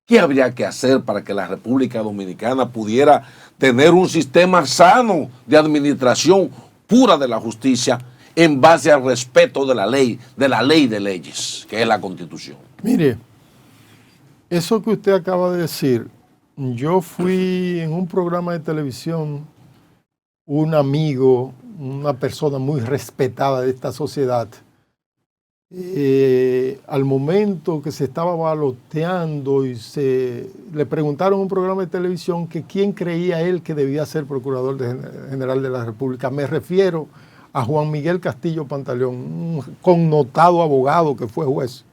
¿Qué habría que hacer para que la República Dominicana pudiera tener un sistema sano de administración pura de la justicia en base al respeto de la ley de leyes, que es la Constitución? Mire, eso que usted acaba de decir, yo fui en un programa de televisión, un amigo, una persona muy respetada de esta sociedad, al momento que se estaba baloteando y le preguntaron en un programa de televisión que quién creía él que debía ser Procurador General de la República. Me refiero a Juan Miguel Castillo Pantaleón, un connotado abogado que fue juez,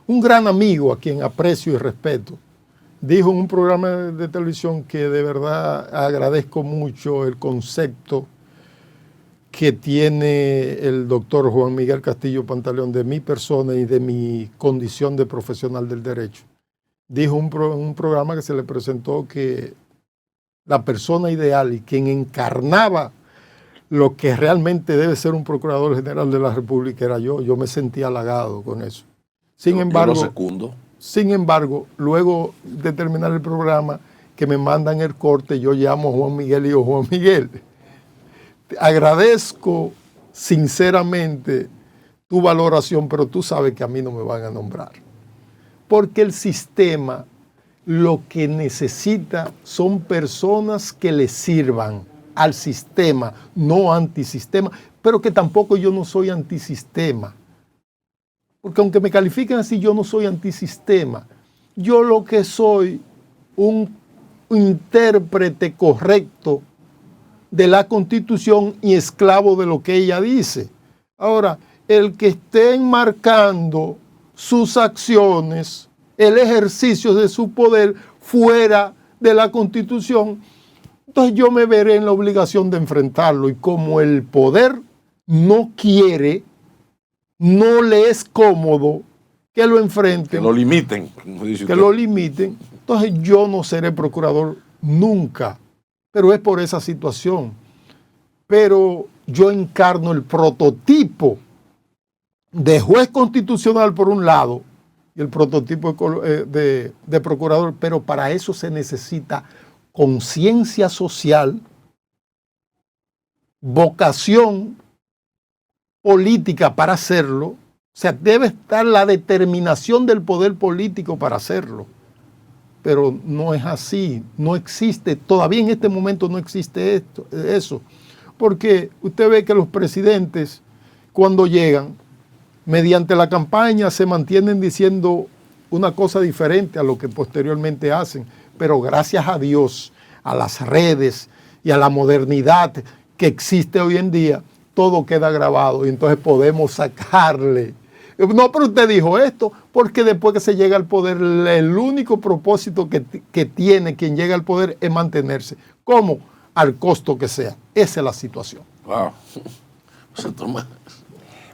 un gran amigo a quien aprecio y respeto. Dijo en un programa de televisión que de verdad agradezco mucho el concepto que tiene el doctor Juan Miguel Castillo Pantaleón de mi persona y de mi condición de profesional del derecho. Dijo un programa que se le presentó que la persona ideal y quien encarnaba lo que realmente debe ser un Procurador General de la República era yo. Yo me sentí halagado con eso. Sin embargo, luego de terminar el programa, que me mandan el corte, yo llamo a Juan Miguel y digo, Juan Miguel, agradezco sinceramente tu valoración, pero tú sabes que a mí no me van a nombrar. Porque el sistema lo que necesita son personas que le sirvan al sistema, no antisistema, pero que tampoco yo no soy antisistema. Porque aunque me califiquen así, yo no soy antisistema. Yo lo que soy un intérprete correcto de la Constitución y esclavo de lo que ella dice. Ahora, el que esté enmarcando sus acciones, el ejercicio de su poder fuera de la Constitución, entonces yo me veré en la obligación de enfrentarlo. Y como el poder no quiere, no le es cómodo que lo enfrenten, que lo limiten, como dice que usted. lo limiten, entonces yo no seré procurador nunca, pero es por esa situación. Pero yo encarno el prototipo de juez constitucional por un lado y el prototipo de procurador, pero para eso se necesita conciencia social, vocación política para hacerlo. O sea, debe estar la determinación del poder político para hacerlo. Pero no es así, no existe, todavía en este momento no existe eso. Porque usted ve que los presidentes, cuando llegan, mediante la campaña se mantienen diciendo una cosa diferente a lo que posteriormente hacen. Pero gracias a Dios, a las redes y a la modernidad que existe hoy en día, todo queda grabado y entonces podemos sacarle. No, pero usted dijo esto, porque después que se llega al poder, el único propósito que tiene quien llega al poder es mantenerse. ¿Cómo? Al costo que sea. Esa es la situación. Wow.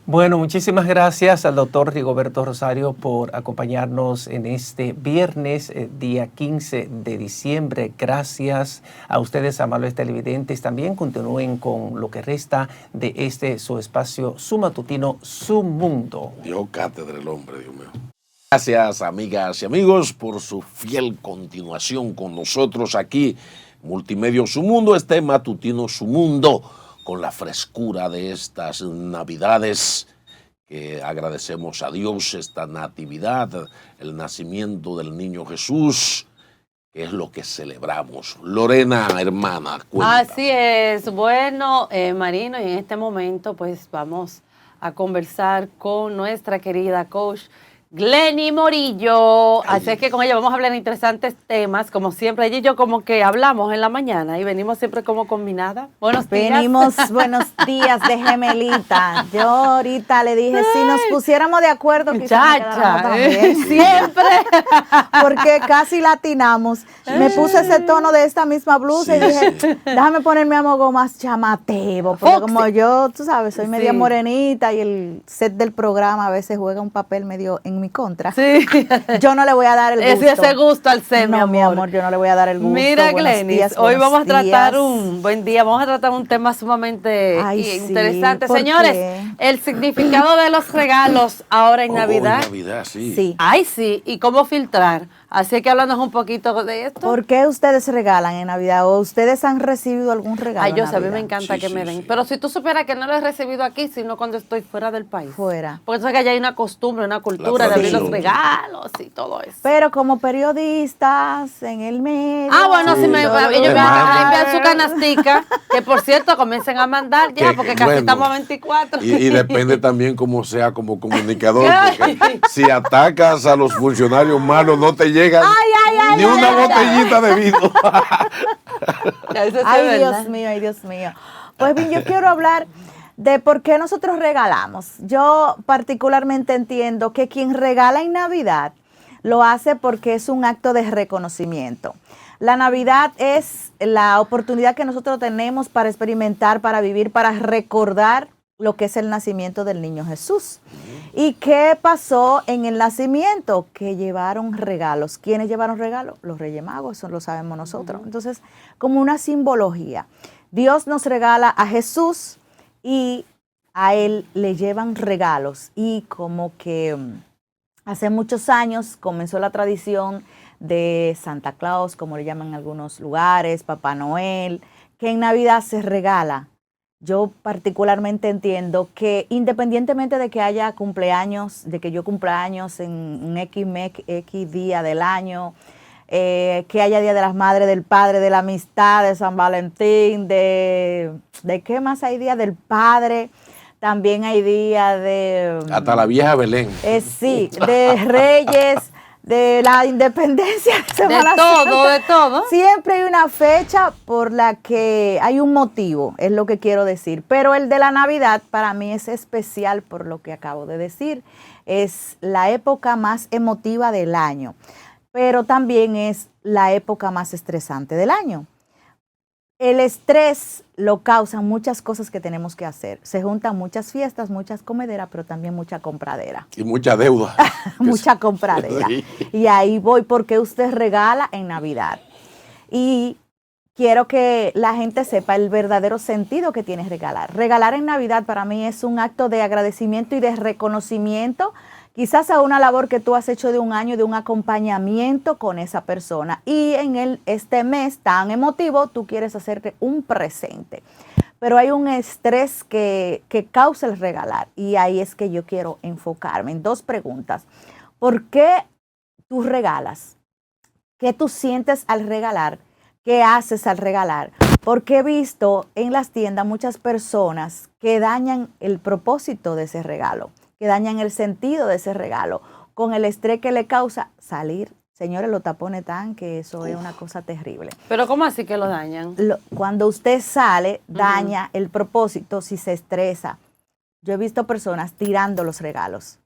Bueno, muchísimas gracias al doctor Rigoberto Rosario por acompañarnos en este viernes, día 15 de diciembre. Gracias a ustedes, amables televidentes. También continúen con lo que resta de su espacio, su matutino, su mundo. Dio cátedra el hombre, Dios mío. Gracias, amigas y amigos, por su fiel continuación con nosotros aquí. Multimedio Su Mundo, este matutino Su Mundo, con la frescura de estas Navidades, que agradecemos a Dios esta natividad, el nacimiento del niño Jesús, que es lo que celebramos. Lorena, hermana, cuenta. Así es. Bueno, Marino, y en este momento pues vamos a conversar con nuestra querida coach Glenny Morillo. Así es que con ella vamos a hablar de interesantes temas, como siempre. Ella y yo como que hablamos en la mañana y venimos siempre como combinadas. Buenos días. Venimos buenos días de gemelita. Yo ahorita le dije, si nos pusiéramos de acuerdo, quizás siempre. Porque casi latinamos. Me puse ese tono de esta misma blusa y dije, déjame ponerme algo más llamativo. Porque como yo, tú sabes, soy media morenita y el set del programa a veces juega un papel medio en mi contra. Sí. Yo no le voy a dar el gusto. Ese gusto al ser, no, mi amor, yo no le voy a dar el gusto. Mira, Glenny, hoy vamos a tratar vamos a tratar un tema sumamente interesante. Señores, el significado de los regalos ahora en Navidad. En Navidad, sí. Ay, sí, y cómo filtrar. Así que háblanos un poquito de esto. ¿Por qué ustedes regalan en Navidad? ¿O ustedes han recibido algún regalo? Ay, yo sé, a mí me encanta que me den. Pero si tú supieras que no lo he recibido aquí, sino cuando estoy fuera del país. Fuera. Porque tú sabes que allá hay una costumbre, una cultura de abrir los regalos y todo eso. Pero como periodistas en el medio. Bueno, si ellos me van a enviar su canastica, que por cierto comiencen a mandar ya, porque casi estamos a 24. Y depende también cómo sea como comunicador, porque si atacas a los funcionarios malos, no te llega ni una botellita de vino. Ay, Dios mío, ay, Dios mío. Pues bien, yo quiero hablar de por qué nosotros regalamos. Yo particularmente entiendo que quien regala en Navidad lo hace porque es un acto de reconocimiento. La Navidad es la oportunidad que nosotros tenemos para experimentar, para vivir, para recordar lo que es el nacimiento del niño Jesús. ¿Y qué pasó en el nacimiento? Que llevaron regalos. ¿Quiénes llevaron regalos? Los Reyes Magos, eso lo sabemos nosotros. Entonces, como una simbología. Dios nos regala a Jesús y a Él le llevan regalos. Y como que hace muchos años comenzó la tradición de Santa Claus, como le llaman en algunos lugares, Papá Noel, que en Navidad se regala. Yo particularmente entiendo que independientemente de que haya cumpleaños, de que yo cumpla años en un X día del año, que haya Día de las Madres, del Padre, de la Amistad, de San Valentín, de ¿qué más hay? Día del Padre, también hay día de... Hasta la vieja Belén. Sí, de Reyes, de la independencia de Semana Santa. De todo. Siempre hay una fecha por la que hay un motivo, es lo que quiero decir. Pero el de la Navidad para mí es especial por lo que acabo de decir. Es la época más emotiva del año, pero también es la época más estresante del año. El estrés lo causan muchas cosas que tenemos que hacer. Se juntan muchas fiestas, muchas comederas, pero también mucha compradera. Y mucha deuda. Mucha compradera. Sí. Y ahí voy, porque usted regala en Navidad. Y quiero que la gente sepa el verdadero sentido que tiene regalar. Regalar en Navidad para mí es un acto de agradecimiento y de reconocimiento, quizás a una labor que tú has hecho de un año, de un acompañamiento con esa persona. Y en este mes tan emotivo, tú quieres hacerte un presente. Pero hay un estrés que causa el regalar. Y ahí es que yo quiero enfocarme en 2 preguntas. ¿Por qué tú regalas? ¿Qué tú sientes al regalar? ¿Qué haces al regalar? Porque he visto en las tiendas muchas personas que dañan el propósito de ese regalo, que dañan el sentido de ese regalo, con el estrés que le causa salir. Señores, los tapones tan que eso es una cosa terrible. ¿Pero cómo así que lo dañan? Cuando usted sale, daña el propósito si se estresa. Yo he visto personas tirando los regalos,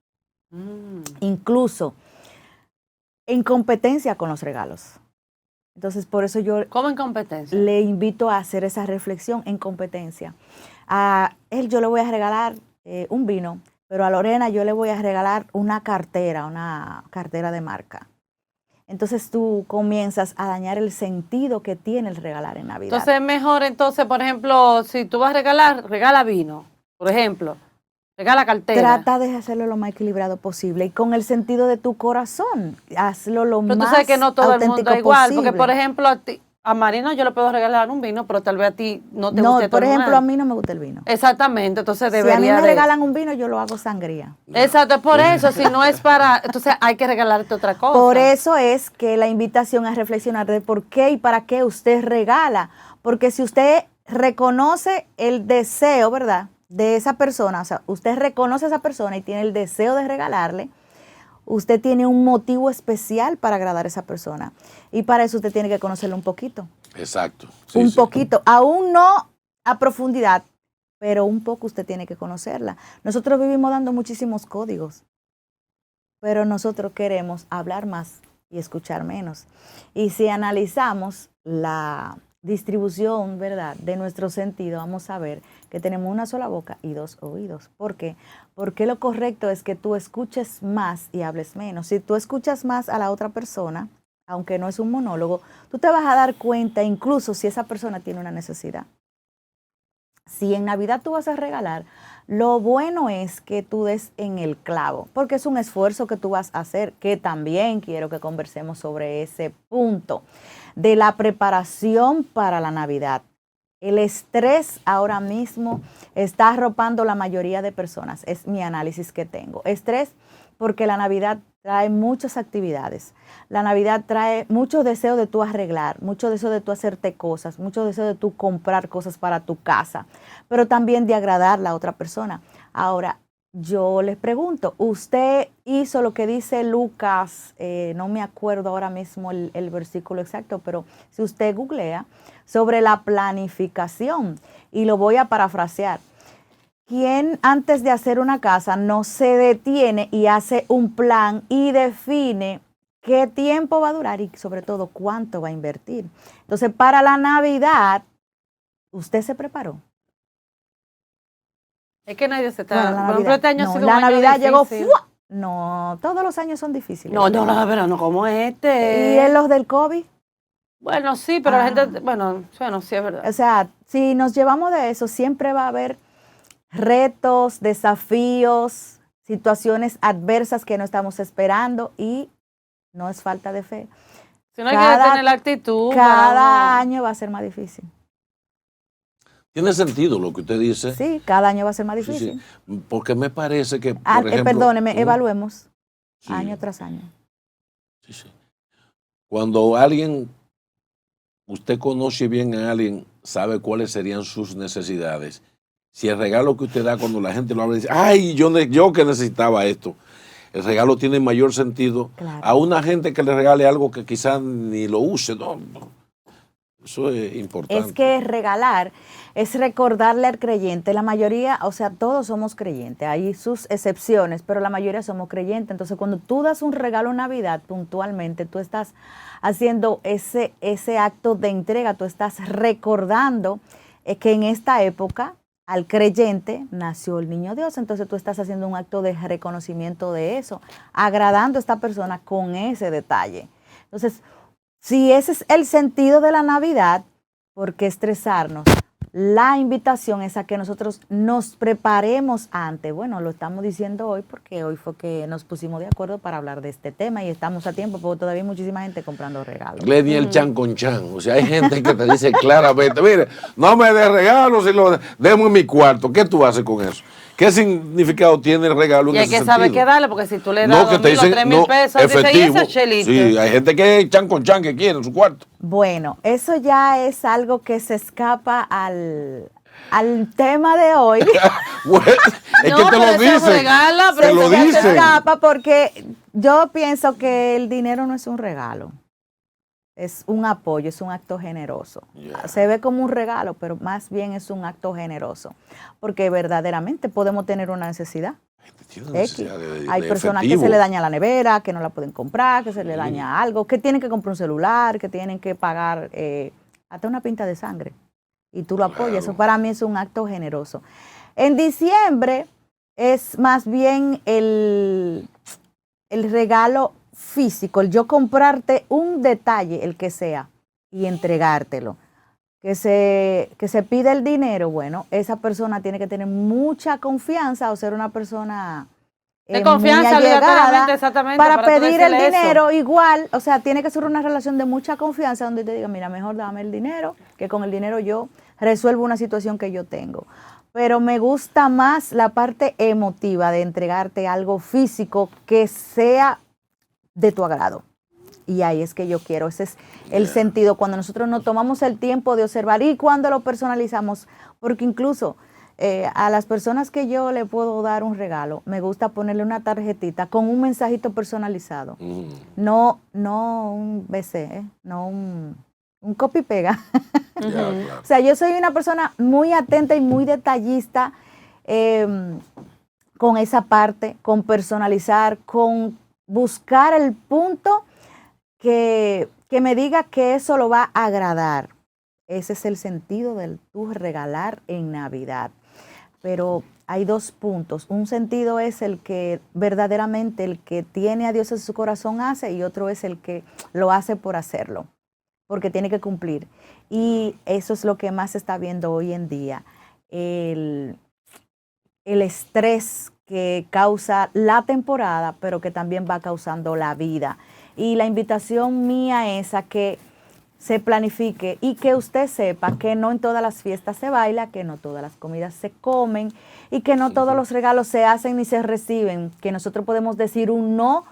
incluso en competencia con los regalos. Entonces, por eso yo ¿Cómo en competencia? Le invito a hacer esa reflexión en competencia. A él yo le voy a regalar un vino, pero a Lorena yo le voy a regalar una cartera de marca. Entonces tú comienzas a dañar el sentido que tiene el regalar en Navidad. Entonces es mejor, por ejemplo, si tú vas a regalar, regala vino, por ejemplo. Regala cartera. Trata de hacerlo lo más equilibrado posible y con el sentido de tu corazón. Hazlo lo más auténtico posible. Pero tú sabes que no todo el mundo es igual, porque por ejemplo a Marina yo le puedo regalar un vino, pero tal vez a ti no te guste. No, por ejemplo, a mí no me gusta el vino. Exactamente, entonces debería. Si a mí me regalan un vino, yo lo hago sangría. Exacto, por eso, si no es para, entonces hay que regalarte otra cosa. Por eso es que la invitación es reflexionar de por qué y para qué usted regala. Porque si usted reconoce el deseo, ¿verdad?, de esa persona, o sea, usted reconoce a esa persona y tiene el deseo de regalarle, usted tiene un motivo especial para agradar a esa persona. Y para eso usted tiene que conocerlo un poquito. Exacto. Un poquito, aún no a profundidad, pero un poco usted tiene que conocerla. Nosotros vivimos dando muchísimos códigos, pero nosotros queremos hablar más y escuchar menos. Y si analizamos la distribución, ¿verdad?, de nuestro sentido, vamos a ver que tenemos una sola boca y 2 oídos. ¿Por qué? Porque lo correcto es que tú escuches más y hables menos. Si tú escuchas más a la otra persona, aunque no es un monólogo, tú te vas a dar cuenta incluso si esa persona tiene una necesidad. Si en Navidad tú vas a regalar, lo bueno es que tú des en el clavo, porque es un esfuerzo que tú vas a hacer, que también quiero que conversemos sobre ese punto de la preparación para la Navidad. El estrés ahora mismo está arropando la mayoría de personas, es mi análisis que tengo. Estrés porque la Navidad trae muchas actividades. La Navidad trae mucho deseo de tú arreglar, mucho deseo de tú hacerte cosas, mucho deseo de tú comprar cosas para tu casa, pero también de agradar a la otra persona. Ahora, yo les pregunto, ¿usted hizo lo que dice Lucas? No me acuerdo ahora mismo el versículo exacto, pero si usted googlea sobre la planificación, y lo voy a parafrasear, ¿quién antes de hacer una casa no se detiene y hace un plan y define qué tiempo va a durar y sobre todo cuánto va a invertir? Entonces, para la Navidad, ¿usted se preparó? Es que nadie se está... Bueno, la Navidad, este año no, ha sido la un año Navidad llegó... difícil. ¡fua! No, todos los años son difíciles. No, pero no como este. ¿Y en los del COVID? Bueno, sí, pero la gente... Bueno, sí es verdad. O sea, si nos llevamos de eso, siempre va a haber retos, desafíos, situaciones adversas que no estamos esperando y no es falta de fe. Si no hay que tener la actitud. Cada año va a ser más difícil. Tiene sentido lo que usted dice. Sí, cada año va a ser más difícil. Sí, porque me parece que, por ejemplo... Perdóneme, evaluemos año tras año. Sí. Cuando usted conoce bien a alguien, sabe cuáles serían sus necesidades. Si el regalo que usted da cuando la gente lo habla dice, ay, yo que necesitaba esto. el regalo tiene mayor sentido a una gente que le regale algo que quizás ni lo use. No. Eso es importante. Es que regalar es recordarle al creyente. La mayoría, o sea, todos somos creyentes, hay sus excepciones, pero la mayoría somos creyentes. Entonces, cuando tú das un regalo en Navidad, puntualmente, tú estás haciendo ese acto de entrega, tú estás recordando que en esta época al creyente nació el niño Dios. Entonces tú estás haciendo un acto de reconocimiento de eso, agradando a esta persona con ese detalle. Entonces, si ese es el sentido de la Navidad, ¿por qué estresarnos? La invitación es a que nosotros nos preparemos antes. Bueno, lo estamos diciendo hoy porque hoy fue que nos pusimos de acuerdo para hablar de este tema y estamos a tiempo porque todavía hay muchísima gente comprando regalos. Glenny, el chan con chan. O sea, hay gente que te dice claramente, mire, no me des regalos y lo demos en mi cuarto. ¿Qué tú haces con eso? ¿Qué significado tiene el regalo en ese sentido? Y hay que saber qué darle, porque si tú le das 2.000 o 3.000 pesos, dice, ¿y ese chelito? Sí, hay gente que es chan con chan que quiere en su cuarto. Bueno, eso ya es algo que se escapa al tema de hoy. Bueno, es que te lo dicen. Regala, pero te lo ya dicen. se escapa porque yo pienso que el dinero no es un regalo. Es un apoyo, es un acto generoso. Yeah. Se ve como un regalo, pero más bien es un acto generoso. Porque verdaderamente podemos tener una necesidad. Hay personas que se le daña la nevera, que no la pueden comprar, que se le daña algo, que tienen que comprar un celular, que tienen que pagar hasta una pinta de sangre. Y tú lo apoyas. Eso para mí es un acto generoso. En diciembre es más bien el regalo físico, el yo comprarte un detalle, el que sea, y entregártelo. Que se pide el dinero, bueno, esa persona tiene que tener mucha confianza o ser una persona de confianza, muy allegada exactamente, para pedir el dinero. Eso. Igual, o sea, tiene que ser una relación de mucha confianza donde te diga, mira, mejor dame el dinero, que con el dinero yo resuelvo una situación que yo tengo. Pero me gusta más la parte emotiva de entregarte algo físico que sea de tu agrado. Y ahí es que yo quiero, ese es el sentido, cuando nosotros nos tomamos el tiempo de observar y cuando lo personalizamos, porque incluso a las personas que yo le puedo dar un regalo, me gusta ponerle una tarjetita con un mensajito personalizado. No un BC, no un copy-pega. Claro. O sea, yo soy una persona muy atenta y muy detallista con esa parte, con personalizar, con buscar el punto que me diga que eso lo va a agradar. Ese es el sentido del tú regalar en Navidad. Pero hay dos puntos. Un sentido es el que verdaderamente el que tiene a Dios en su corazón hace y otro es el que lo hace por hacerlo, porque tiene que cumplir. Y eso es lo que más se está viendo hoy en día. El estrés que causa la temporada, pero que también va causando la vida. Y la invitación mía es a que se planifique y que usted sepa que no en todas las fiestas se baila, que no todas las comidas se comen y que no todos los regalos se hacen ni se reciben, que nosotros podemos decir un no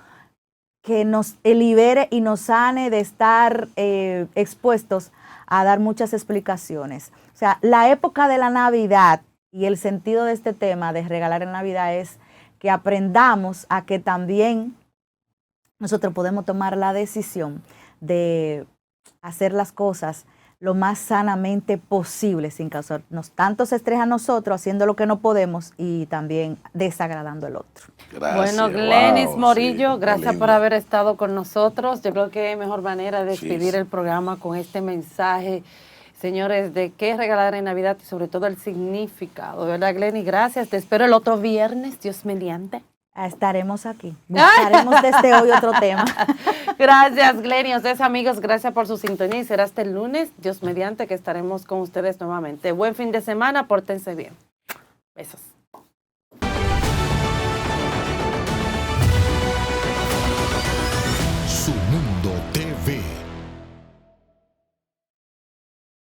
que nos libere y nos sane de estar expuestos a dar muchas explicaciones. O sea, la época de la Navidad y el sentido de este tema de regalar en Navidad es que aprendamos a que también nosotros podemos tomar la decisión de hacer las cosas lo más sanamente posible sin causarnos tantos estrés a nosotros, haciendo lo que no podemos y también desagradando al otro. Gracias. Bueno, Glenis Morillo, gracias por haber estado con nosotros. Yo creo que hay mejor manera de despedir el programa con este mensaje, señores, de qué regalar en Navidad y sobre todo el significado. ¿Verdad, Glenis? Gracias. Te espero el otro viernes, Dios mediante. Estaremos aquí. Buscaremos desde hoy otro tema. Gracias, Glenis. Ustedes, amigos, gracias por su sintonía y será hasta el lunes, Dios mediante, que estaremos con ustedes nuevamente. Buen fin de semana, pórtense bien. Besos.